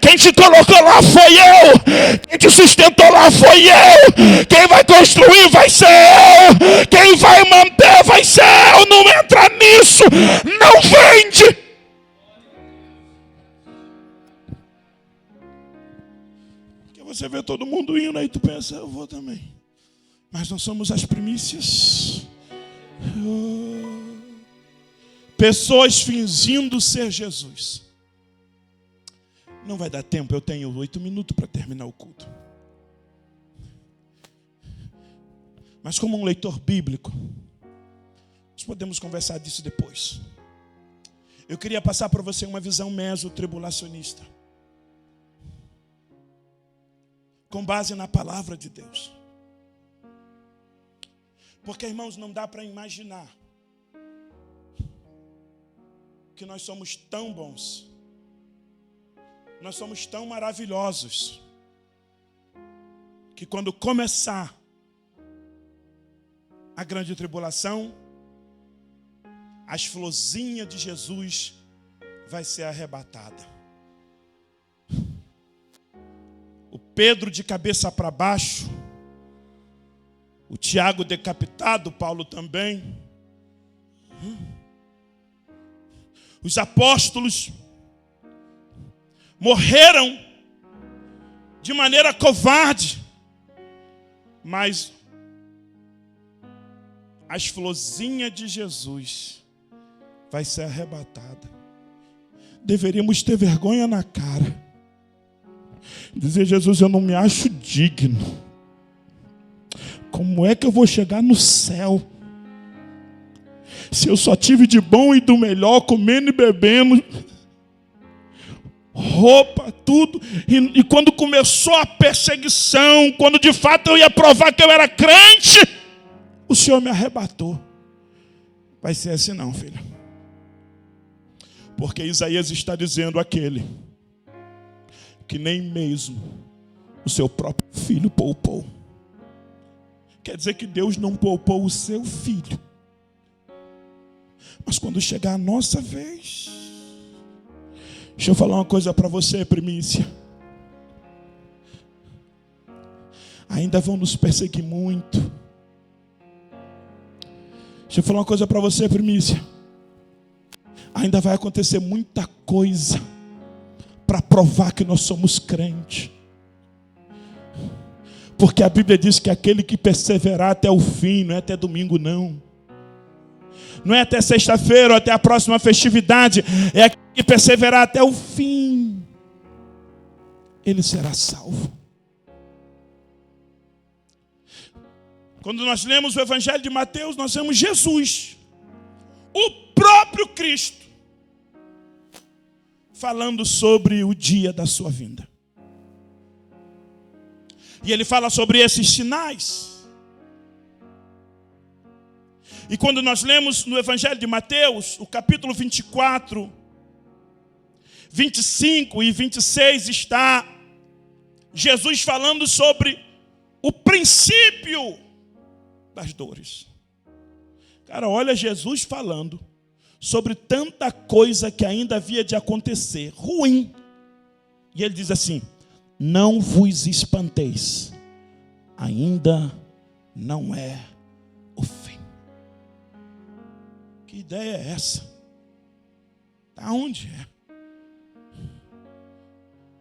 Quem te colocou lá foi eu. Quem te sustentou lá foi eu. Quem vai construir vai ser eu. Quem vai manter vai ser eu. Não entra nisso. Não vende. Porque você vê todo mundo indo aí, tu pensa, eu vou também. Mas nós somos as primícias. Pessoas fingindo ser Jesus. Não vai dar tempo, eu tenho 8 minutos para terminar o culto. Mas como um leitor bíblico, nós podemos conversar disso depois. Eu queria passar para você uma visão meso-tribulacionista. Com base na palavra de Deus. Porque, irmãos, não dá para imaginar que nós somos tão bons. Nós somos tão maravilhosos que quando começar a grande tribulação, as florzinhas de Jesus vai ser arrebatada. O Pedro de cabeça para baixo, o Tiago decapitado, Paulo também. Os apóstolos morreram de maneira covarde, mas as florzinhas de Jesus vai ser arrebatada. Deveríamos ter vergonha na cara. Dizer: Jesus, eu não me acho digno. Como é que eu vou chegar no céu? Se eu só tive de bom e do melhor, comendo e bebendo, roupa, tudo. E quando começou a perseguição, quando de fato eu ia provar que eu era crente, o Senhor me arrebatou. Vai ser assim não, filho. Porque Isaías está dizendo aquele que nem mesmo o seu próprio filho poupou. Quer dizer que Deus não poupou o seu filho. Mas quando chegar a nossa vez, deixa eu falar uma coisa para você, primícia. Ainda vão nos perseguir muito. Deixa eu falar uma coisa para você, primícia. Ainda vai acontecer muita coisa para provar que nós somos crentes. Porque a Bíblia diz que aquele que perseverar até o fim, não é até domingo não. Não é até sexta-feira ou até a próxima festividade. É aquele que perseverar até o fim. Ele será salvo. Quando nós lemos o Evangelho de Mateus, nós vemos Jesus, o próprio Cristo, falando sobre o dia da sua vinda. E ele fala sobre esses sinais. E quando nós lemos no Evangelho de Mateus, o capítulo 24, 25 e 26, está Jesus falando sobre o princípio das dores. Cara, olha Jesus falando sobre tanta coisa que ainda havia de acontecer, ruim. E ele diz assim: não vos espanteis, ainda não é o fim. Que ideia é essa? Aonde é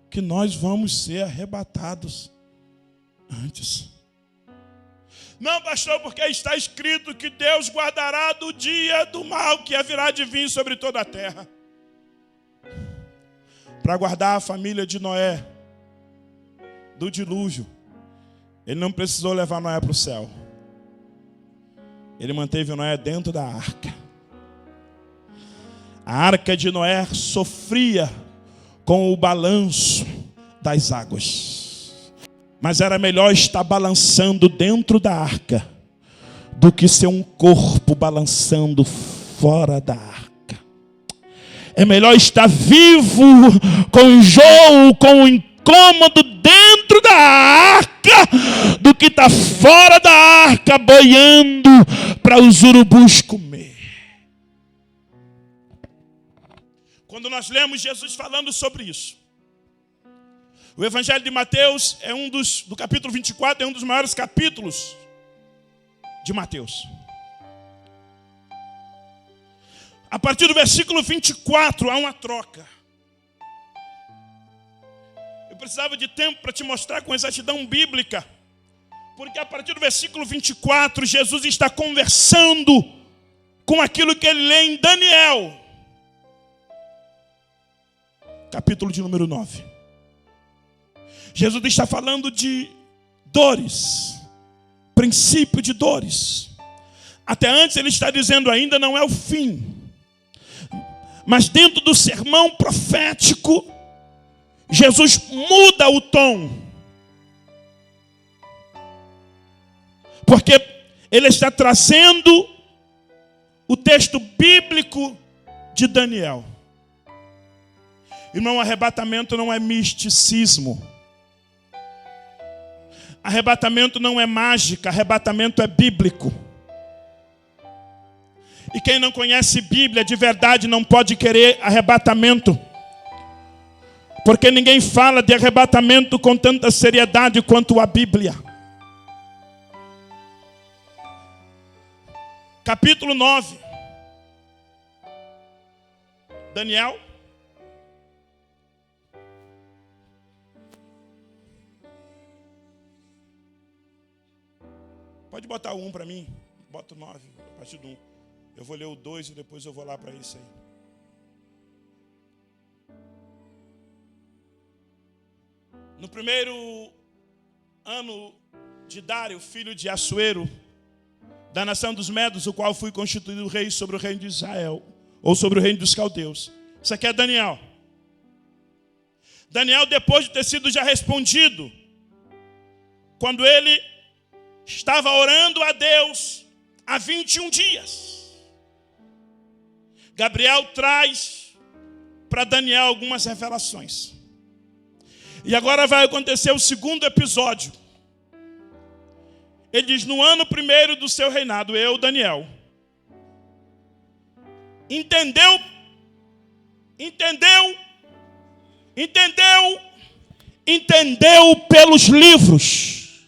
que nós vamos ser arrebatados antes? Não, pastor, porque está escrito que Deus guardará do dia do mal que haverá de vir sobre toda a terra. Para guardar a família de Noé do dilúvio, ele não precisou levar Noé para o céu. Ele manteve Noé dentro da arca. A arca de Noé sofria com o balanço das águas. Mas era melhor estar balançando dentro da arca do que ser um corpo balançando fora da arca. É melhor estar vivo com enjoo, com incômodo dentro da arca do que estar fora da arca boiando para os urubus comer. Quando nós lemos Jesus falando sobre isso, o Evangelho de Mateus é do capítulo 24, é um dos maiores capítulos de Mateus. A partir do versículo 24 há uma troca. Eu precisava de tempo para te mostrar com exatidão bíblica, porque a partir do versículo 24 Jesus está conversando com aquilo que ele lê em Daniel, capítulo de número 9. Jesus está falando de dores, princípio de dores. Até antes ele está dizendo ainda não é o fim. Mas dentro do sermão profético, Jesus muda o tom. Porque ele está trazendo o texto bíblico de Daniel. Irmão, arrebatamento não é misticismo. Arrebatamento não é mágica, arrebatamento é bíblico. E quem não conhece Bíblia de verdade não pode querer arrebatamento. Porque ninguém fala de arrebatamento com tanta seriedade quanto a Bíblia. Capítulo 9. Daniel. Pode botar o 1 para mim. Bota o 9, a partir do 1. Eu vou ler o 2 e depois eu vou lá para isso aí. No primeiro ano de Dário, filho de Assuero, da nação dos Medos, o qual fui constituído rei sobre o reino de Israel, ou sobre o reino dos caldeus. Isso aqui é Daniel. Daniel, depois de ter sido já respondido, quando ele estava orando a Deus há 21 dias. Gabriel traz para Daniel algumas revelações. E agora vai acontecer o segundo episódio. Ele diz, no ano primeiro do seu reinado, eu, Daniel, entendeu pelos livros.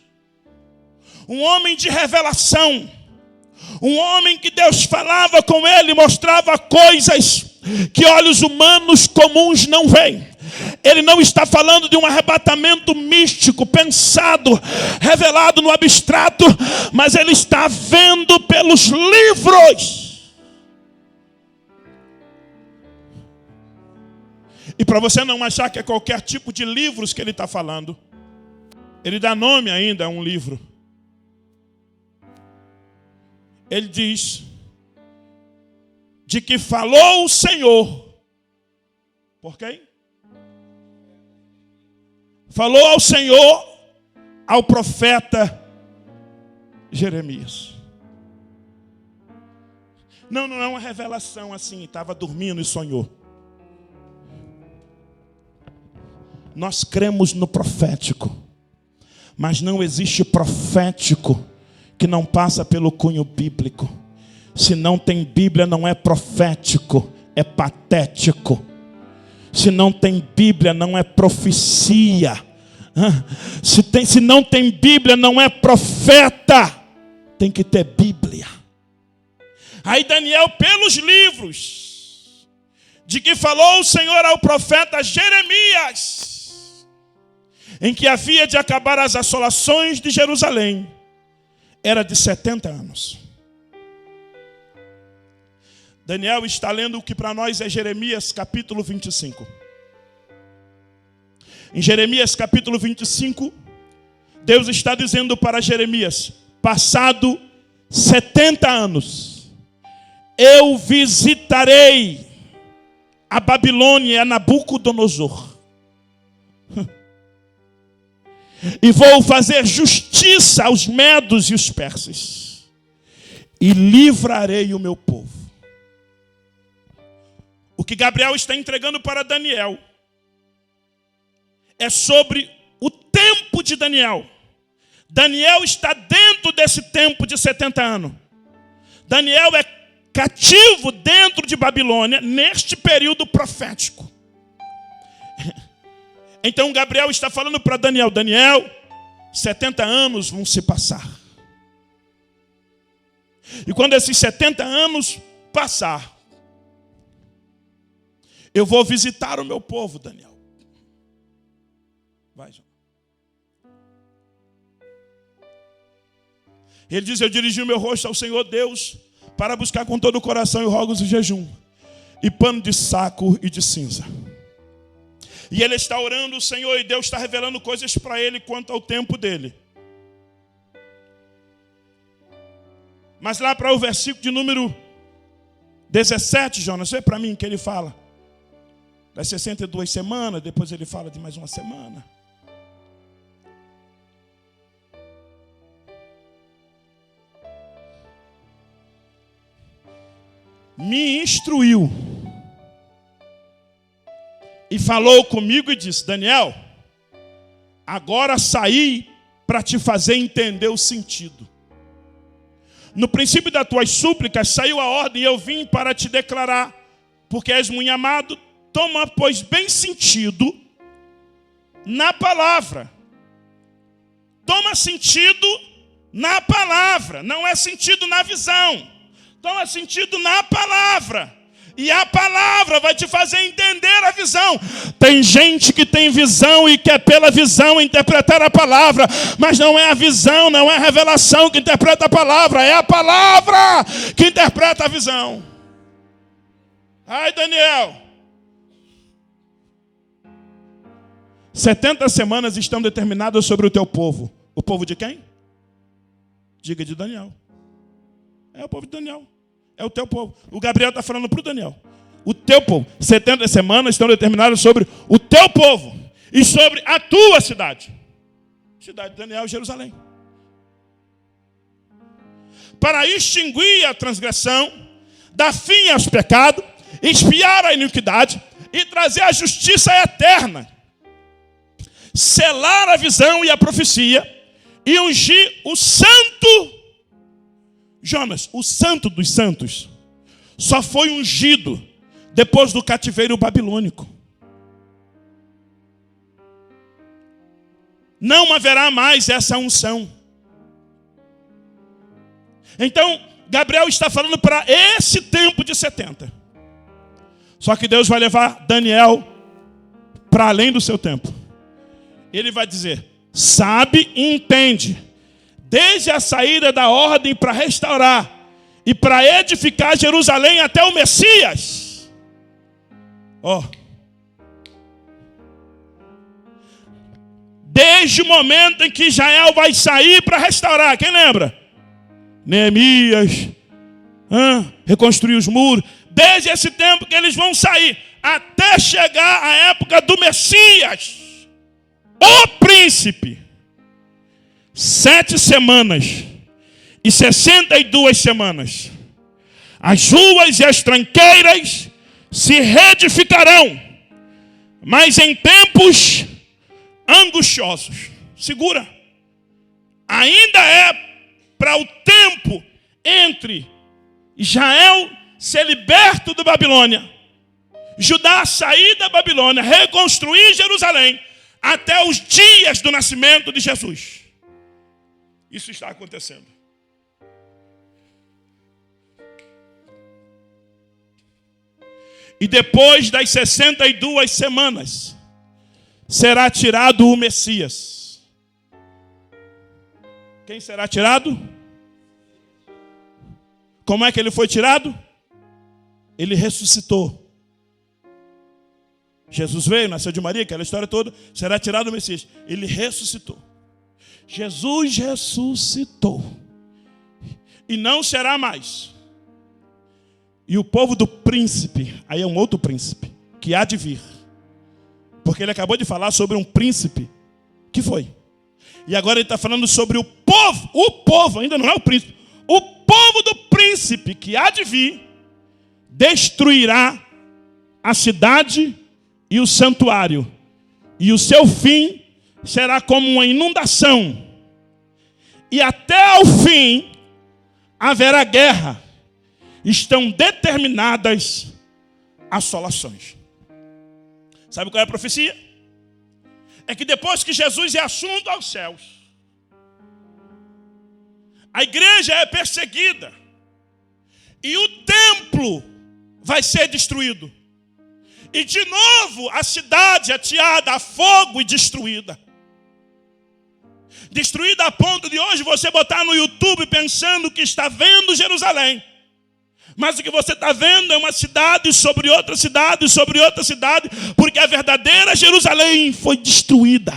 Um homem de revelação. Um homem que Deus falava com ele, mostrava coisas que olhos humanos comuns não veem. Ele não está falando de um arrebatamento místico, pensado, revelado no abstrato, mas ele está vendo pelos livros. E para você não achar que é qualquer tipo de livros que ele está falando, ele dá nome ainda a um livro. Ele diz, de que falou o Senhor. Por quem? Falou ao Senhor, ao profeta Jeremias. Não é uma revelação assim, estava dormindo e sonhou. Nós cremos no profético, mas não existe profético que não passa pelo cunho bíblico. Se não tem Bíblia, não é profético, é patético. Se não tem Bíblia, não é profecia. Se não tem Bíblia, não é profeta. Tem que ter Bíblia. Aí Daniel, pelos livros, de que falou o Senhor ao profeta Jeremias, em que havia de acabar as assolações de Jerusalém, era de 70 anos. Daniel está lendo o que para nós é Jeremias capítulo 25. Em Jeremias capítulo 25, Deus está dizendo para Jeremias: passado 70 anos, eu visitarei a Babilônia e a Nabucodonosor, e vou fazer justiça aos medos e os persas, e livrarei o meu povo. O que Gabriel está entregando para Daniel é sobre o tempo de Daniel. Daniel está dentro desse tempo de 70 anos. Daniel é cativo dentro de Babilônia neste período profético. Então Gabriel está falando para Daniel: Daniel, 70 anos vão se passar. E quando esses 70 anos passar, eu vou visitar o meu povo, Daniel. Vai, João. Ele diz: eu dirigi o meu rosto ao Senhor Deus para buscar com todo o coração e rogos e jejum, e pano de saco e de cinza. E ele está orando o Senhor, e Deus está revelando coisas para ele quanto ao tempo dele. Mas lá para o versículo de número 17, Jonas, vê para mim que ele fala das 62 semanas, depois ele fala de mais uma semana. Me instruiu e falou comigo e disse: Daniel, agora saí para te fazer entender o sentido. No princípio das tuas súplicas saiu a ordem, e eu vim para te declarar, porque és muito amado. Toma, pois, bem sentido na palavra. Toma sentido na palavra, não é sentido na visão. Toma sentido na palavra. E a palavra vai te fazer entender a visão. Tem gente que tem visão e quer pela visão interpretar a palavra, mas não é a visão, não é a revelação que interpreta a palavra, é a palavra que interpreta a visão. Ai, Daniel, 70 semanas estão determinadas sobre o teu povo. O povo de quem? Diga: de Daniel. É o povo de Daniel. É o teu povo. O Gabriel está falando para o Daniel: o teu povo. 70 semanas estão determinadas sobre o teu povo e sobre a tua cidade. Cidade de Daniel, Jerusalém. Para extinguir a transgressão, dar fim aos pecados, expiar a iniquidade e trazer a justiça eterna. Selar a visão e a profecia e ungir o santo. Jonas, o santo dos santos, só foi ungido depois do cativeiro babilônico. Não haverá mais essa unção. Então, Gabriel está falando para esse tempo de 70. Só que Deus vai levar Daniel para além do seu tempo. Ele vai dizer: sabe e entende. Desde a saída da ordem para restaurar e para edificar Jerusalém até o Messias. Desde o momento em que Israel vai sair para restaurar. Quem lembra? Neemias, reconstruir os muros. Desde esse tempo que eles vão sair até chegar a época do Messias, o príncipe. 7 semanas e 62 semanas. As ruas e as tranqueiras se reedificarão, mas em tempos angustiosos. Segura. Ainda é para o tempo entre Israel ser liberto da Babilônia, Judá sair da Babilônia, reconstruir Jerusalém, até os dias do nascimento de Jesus. Isso está acontecendo. E depois das 62 semanas, será tirado o Messias. Quem será tirado? Como é que ele foi tirado? Ele ressuscitou. Jesus veio, nasceu de Maria, aquela história toda, será tirado o Messias. Ele ressuscitou. Jesus ressuscitou. E não será mais. E o povo do príncipe, aí é um outro príncipe, que há de vir. Porque ele acabou de falar sobre um príncipe que foi. E agora ele está falando sobre o povo, ainda não é o príncipe. O povo do príncipe que há de vir, destruirá a cidade e o santuário. E o seu fim será como uma inundação. E até ao fim haverá guerra. Estão determinadas assolações. Sabe qual é a profecia? É que depois que Jesus é assunto aos céus, a igreja é perseguida e o templo vai ser destruído. E de novo a cidade ateada a fogo e destruída. Destruída a ponto de hoje você botar no YouTube pensando que está vendo Jerusalém. Mas o que você está vendo é uma cidade sobre outra cidade, sobre outra cidade, porque a verdadeira Jerusalém foi destruída.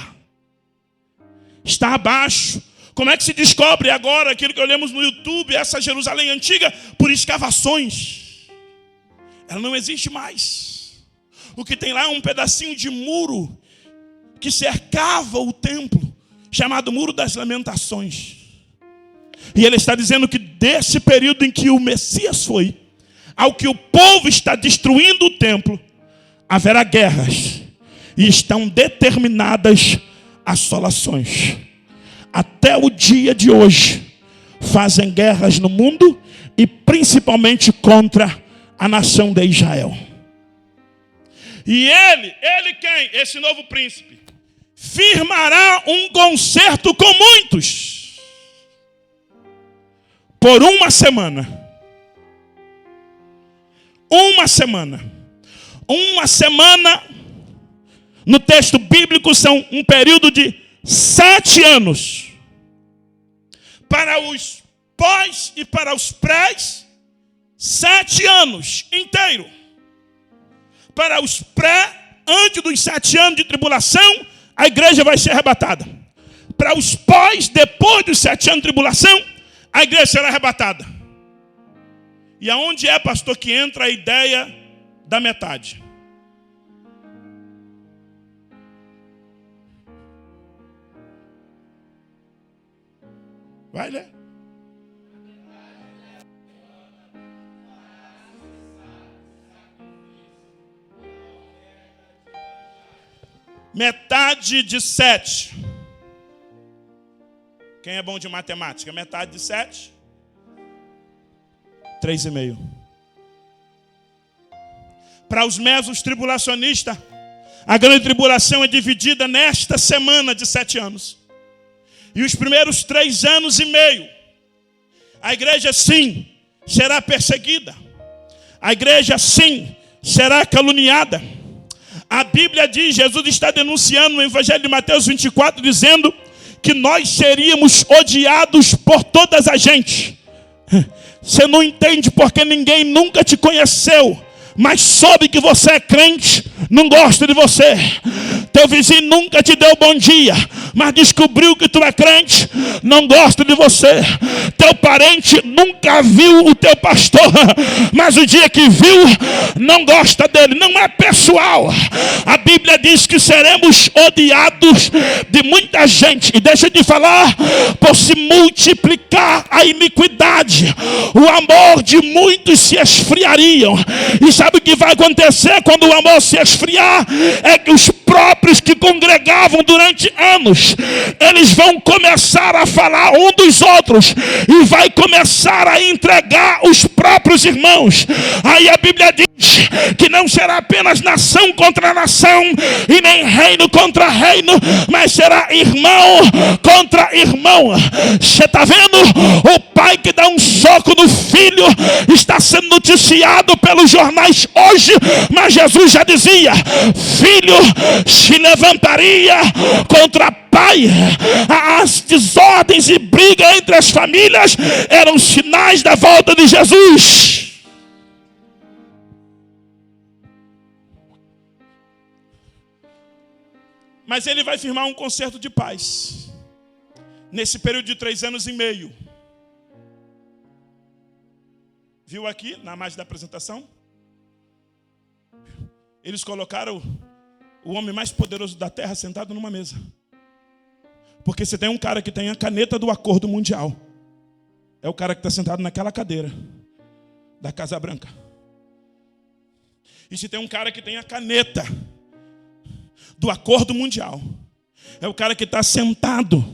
Está abaixo. Como é que se descobre agora aquilo que olhamos no YouTube, essa Jerusalém antiga? Por escavações. Ela não existe mais. O que tem lá é um pedacinho de muro que cercava o templo, chamado Muro das Lamentações. E ele está dizendo que desse período em que o Messias foi, ao que o povo está destruindo o templo, haverá guerras. E estão determinadas assolações. Até o dia de hoje, fazem guerras no mundo e principalmente contra a nação de Israel. E ele quem? Esse novo príncipe, firmará um concerto com muitos. Por uma semana. Uma semana. Uma semana, no texto bíblico, são um período de 7 anos. Para os pós e para os prés, 7 anos inteiro. Para os pré, antes dos 7 anos de tribulação, a igreja vai ser arrebatada. Para os pós, depois dos 7 anos de tribulação, a igreja será arrebatada. E aonde é, pastor, que entra a ideia da metade? Vai ler. Metade de 7. Quem é bom de matemática? Metade de 7? 3,5. Para os mesos tribulacionistas, a grande tribulação é dividida nesta semana de 7 anos. E os primeiros 3 anos e meio, a igreja sim será perseguida. A igreja sim será caluniada. A Bíblia diz, Jesus está denunciando no Evangelho de Mateus 24, dizendo que nós seríamos odiados por todas as gente. Você não entende porque ninguém nunca te conheceu, mas soube que você é crente, não gosta de você. Teu vizinho nunca te deu bom dia, mas descobriu que tu é crente, não gosta de você. Teu parente nunca viu o teu pastor, mas o dia que viu, não gosta dele. Não é pessoal. A Bíblia diz que seremos odiados de muita gente. E deixa eu te falar, por se multiplicar a iniquidade, o amor de muitos se esfriariam. E sabe o que vai acontecer quando o amor se esfriar? É que os próprios que congregavam durante anos, eles vão começar a falar um dos outros e vai começar a entregar os próprios irmãos. Aí a Bíblia diz que não será apenas nação contra nação e nem reino contra reino, mas será irmão contra irmão. Você está vendo? O pai que dá um soco no filho está sendo noticiado pelos jornais nós hoje, mas Jesus já dizia: filho se levantaria contra pai. As desordens e briga entre as famílias eram sinais da volta de Jesus. Mas ele vai firmar um concerto de paz nesse período de 3 anos e meio. Viu aqui na imagem da apresentação? Eles colocaram o homem mais poderoso da terra sentado numa mesa. Porque você tem um cara que tem a caneta do acordo mundial. É o cara que está sentado naquela cadeira da Casa Branca. E se tem um cara que tem a caneta do acordo mundial, é o cara que está sentado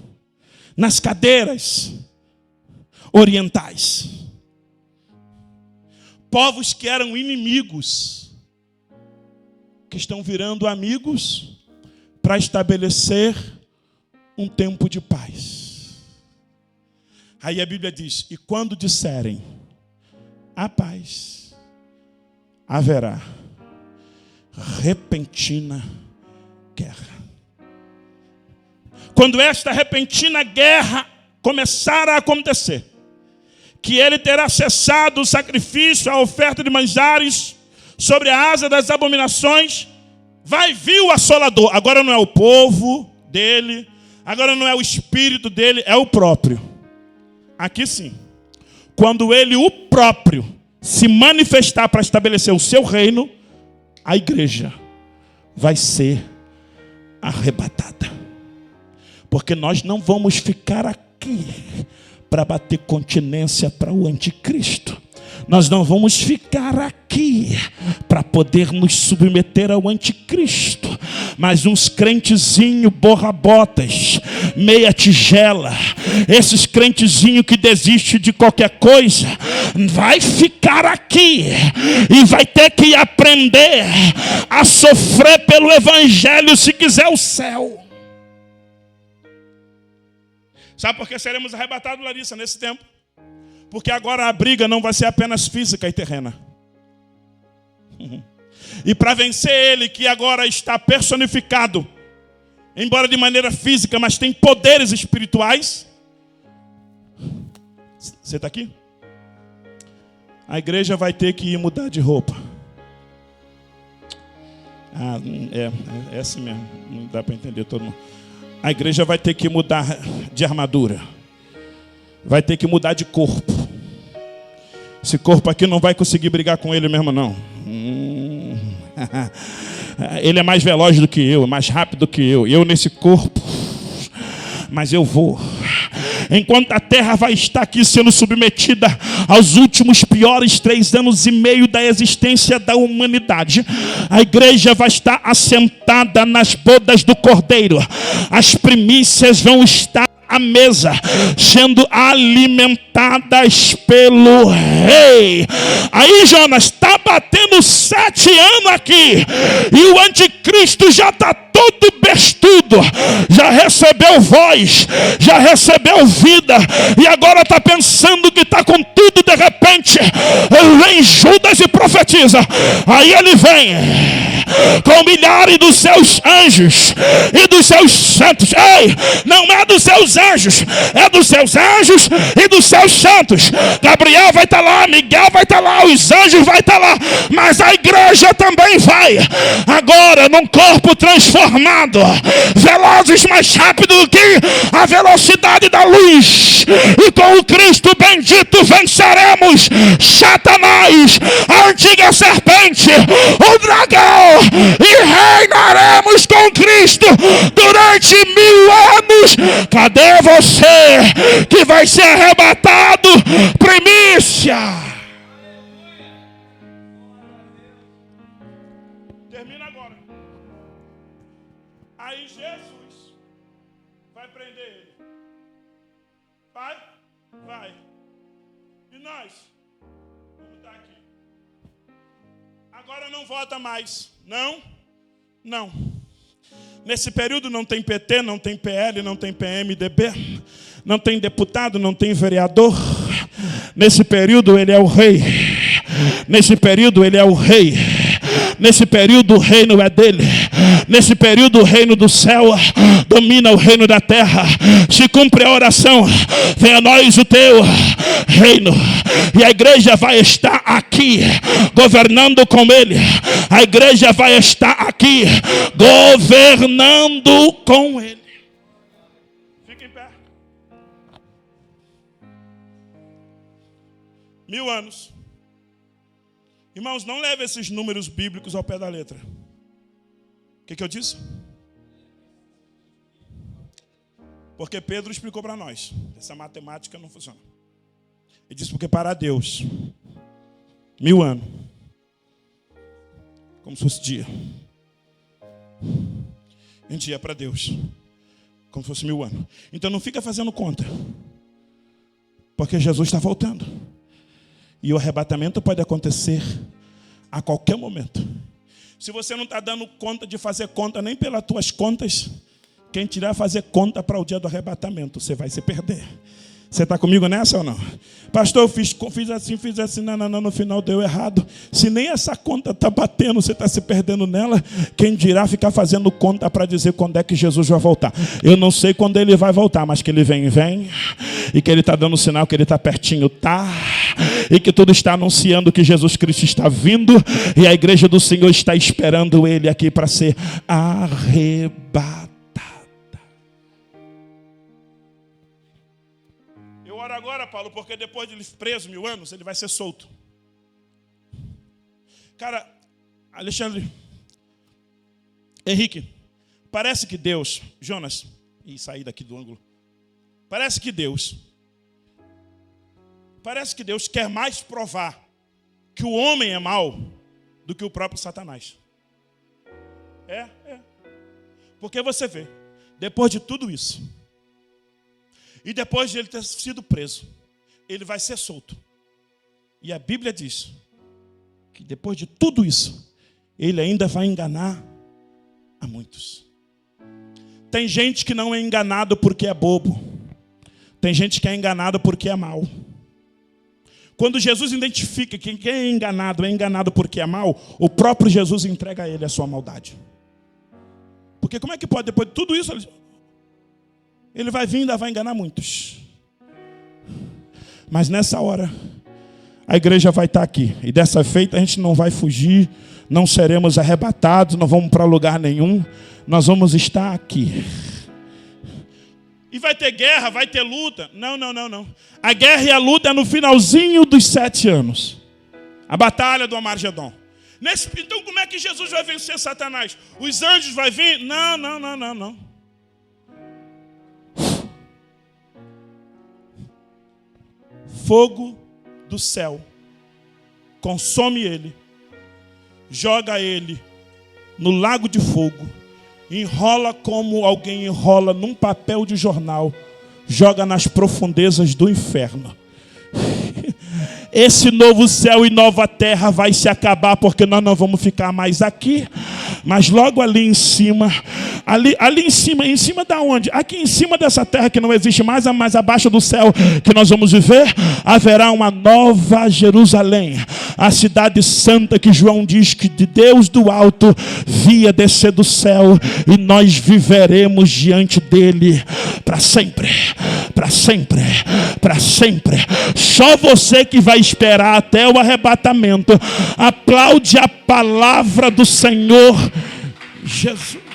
nas cadeiras orientais. Povos que eram inimigos, que estão virando amigos para estabelecer um tempo de paz. Aí a Bíblia diz: e quando disserem a paz, haverá repentina guerra. Quando esta repentina guerra começar a acontecer, que ele terá cessado o sacrifício, a oferta de manjares sobre a asa das abominações, vai vir o assolador. Agora não é o povo dele, agora não é o espírito dele, é o próprio. Aqui sim. Quando ele, o próprio, se manifestar para estabelecer o seu reino, a igreja vai ser arrebatada. Porque nós não vamos ficar aqui para bater continência para o anticristo. Nós não vamos ficar aqui para poder nos submeter ao anticristo. Mas uns crentezinhos borrabotas, meia tigela, esses crentezinhos que desistem de qualquer coisa, vai ficar aqui e vai ter que aprender a sofrer pelo evangelho se quiser o céu. Sabe por que seremos arrebatados, Larissa, nesse tempo? Porque agora a briga não vai ser apenas física e terrena. E para vencer ele, que agora está personificado, embora de maneira física, mas tem poderes espirituais. Você está aqui? A igreja vai ter que ir mudar de roupa. É assim mesmo. Não dá para entender todo mundo. A igreja vai ter que mudar de armadura. Vai ter que mudar de corpo. Esse corpo aqui não vai conseguir brigar com ele mesmo, não. Ele é mais veloz do que eu, mais rápido do que eu. Eu nesse corpo. Mas eu vou. Enquanto a terra vai estar aqui sendo submetida aos últimos piores 3 anos e meio da existência da humanidade, a igreja vai estar assentada nas bodas do Cordeiro. As primícias vão estar à mesa, sendo alimentadas pelo rei. Aí Jonas está batendo 7 anos aqui, e o anticristo já está todo bestudo, já recebeu voz, já recebeu vida, e agora está pensando que está com tudo. De repente vem Judas e profetiza. Aí ele vem com milhares dos seus anjos e dos seus santos. Ei, não é dos seus anjos, é dos seus anjos e dos seus santos. Gabriel vai estar lá, Miguel vai estar lá, os anjos vai estar lá, mas a igreja também vai. Agora num corpo transformado, velozes mais rápido do que a velocidade da luz, e com o Cristo bendito venceremos Satanás, a antiga serpente, o dragão, e reinaremos com Cristo durante 1000 anos. Cadê você que vai ser arrebatado? Primícia. Termina agora. Aí Jesus vai prender ele. Vai. E nós? Vamos estar aqui. Agora não vota mais. Não. Nesse período não tem PT, não tem PL, não tem PMDB, não tem deputado, não tem vereador. Nesse período ele é o rei. Nesse período ele é o rei. Nesse período o reino é dele. Nesse período o reino do céu domina o reino da terra. Se cumpre a oração, venha a nós o teu reino. E a igreja vai estar aqui, governando com ele. A igreja vai estar aqui, governando com ele. Fique em pé. 1000 anos. Irmãos, não leve esses números bíblicos ao pé da letra. O que eu disse? Porque Pedro explicou para nós. Essa matemática não funciona. Ele disse porque para Deus, 1000 anos, como se fosse dia. Um dia para Deus, como se fosse 1000 anos. Então não fica fazendo conta. Porque Jesus está voltando. E o arrebatamento pode acontecer a qualquer momento. Se você não está dando conta de fazer conta nem pelas tuas contas, quem tirar fazer conta para o dia do arrebatamento, você vai se perder. Você está comigo nessa ou não? Pastor, eu fiz assim, não, no final deu errado. Se nem essa conta está batendo, você está se perdendo nela. Quem dirá ficar fazendo conta para dizer quando é que Jesus vai voltar? Eu não sei quando ele vai voltar, mas que ele vem. E que ele está dando sinal que ele está pertinho, tá? E que tudo está anunciando que Jesus Cristo está vindo. E a igreja do Senhor está esperando ele aqui para ser arrebatada. Agora, Paulo, porque depois de ele preso 1000 anos, ele vai ser solto. Cara, Alexandre, Henrique, parece que Deus, Jonas, e sair daqui do ângulo, parece que Deus quer mais provar que o homem é mau do que o próprio Satanás. Porque você vê, depois de tudo isso, e depois de ele ter sido preso, ele vai ser solto. E a Bíblia diz que depois de tudo isso, ele ainda vai enganar a muitos. Tem gente que não é enganado porque é bobo. Tem gente que é enganado porque é mau. Quando Jesus identifica que quem é enganado porque é mau, o próprio Jesus entrega a ele a sua maldade. Porque como é que pode, depois de tudo isso, ele vai vir e ainda vai enganar muitos. Mas nessa hora, a igreja vai estar aqui. E dessa feita a gente não vai fugir, não seremos arrebatados, não vamos para lugar nenhum. Nós vamos estar aqui. E vai ter guerra, vai ter luta. Não. A guerra e a luta é no finalzinho dos 7 anos. A batalha do Armagedon. Então como é que Jesus vai vencer Satanás? Os anjos vão vir? Não. Fogo do céu consome ele, joga ele no lago de fogo, enrola como alguém enrola num papel de jornal, joga nas profundezas do inferno. Esse novo céu e nova terra vai se acabar, porque nós não vamos ficar mais aqui, mas logo ali em cima, em cima da onde? Aqui em cima dessa terra que não existe mais, mas abaixo do céu que nós vamos viver, haverá uma nova Jerusalém, a cidade santa que João diz que de Deus do alto via descer do céu, e nós viveremos diante dele para sempre. Só você que vai esperar até o arrebatamento, aplaude a palavra do Senhor Jesus.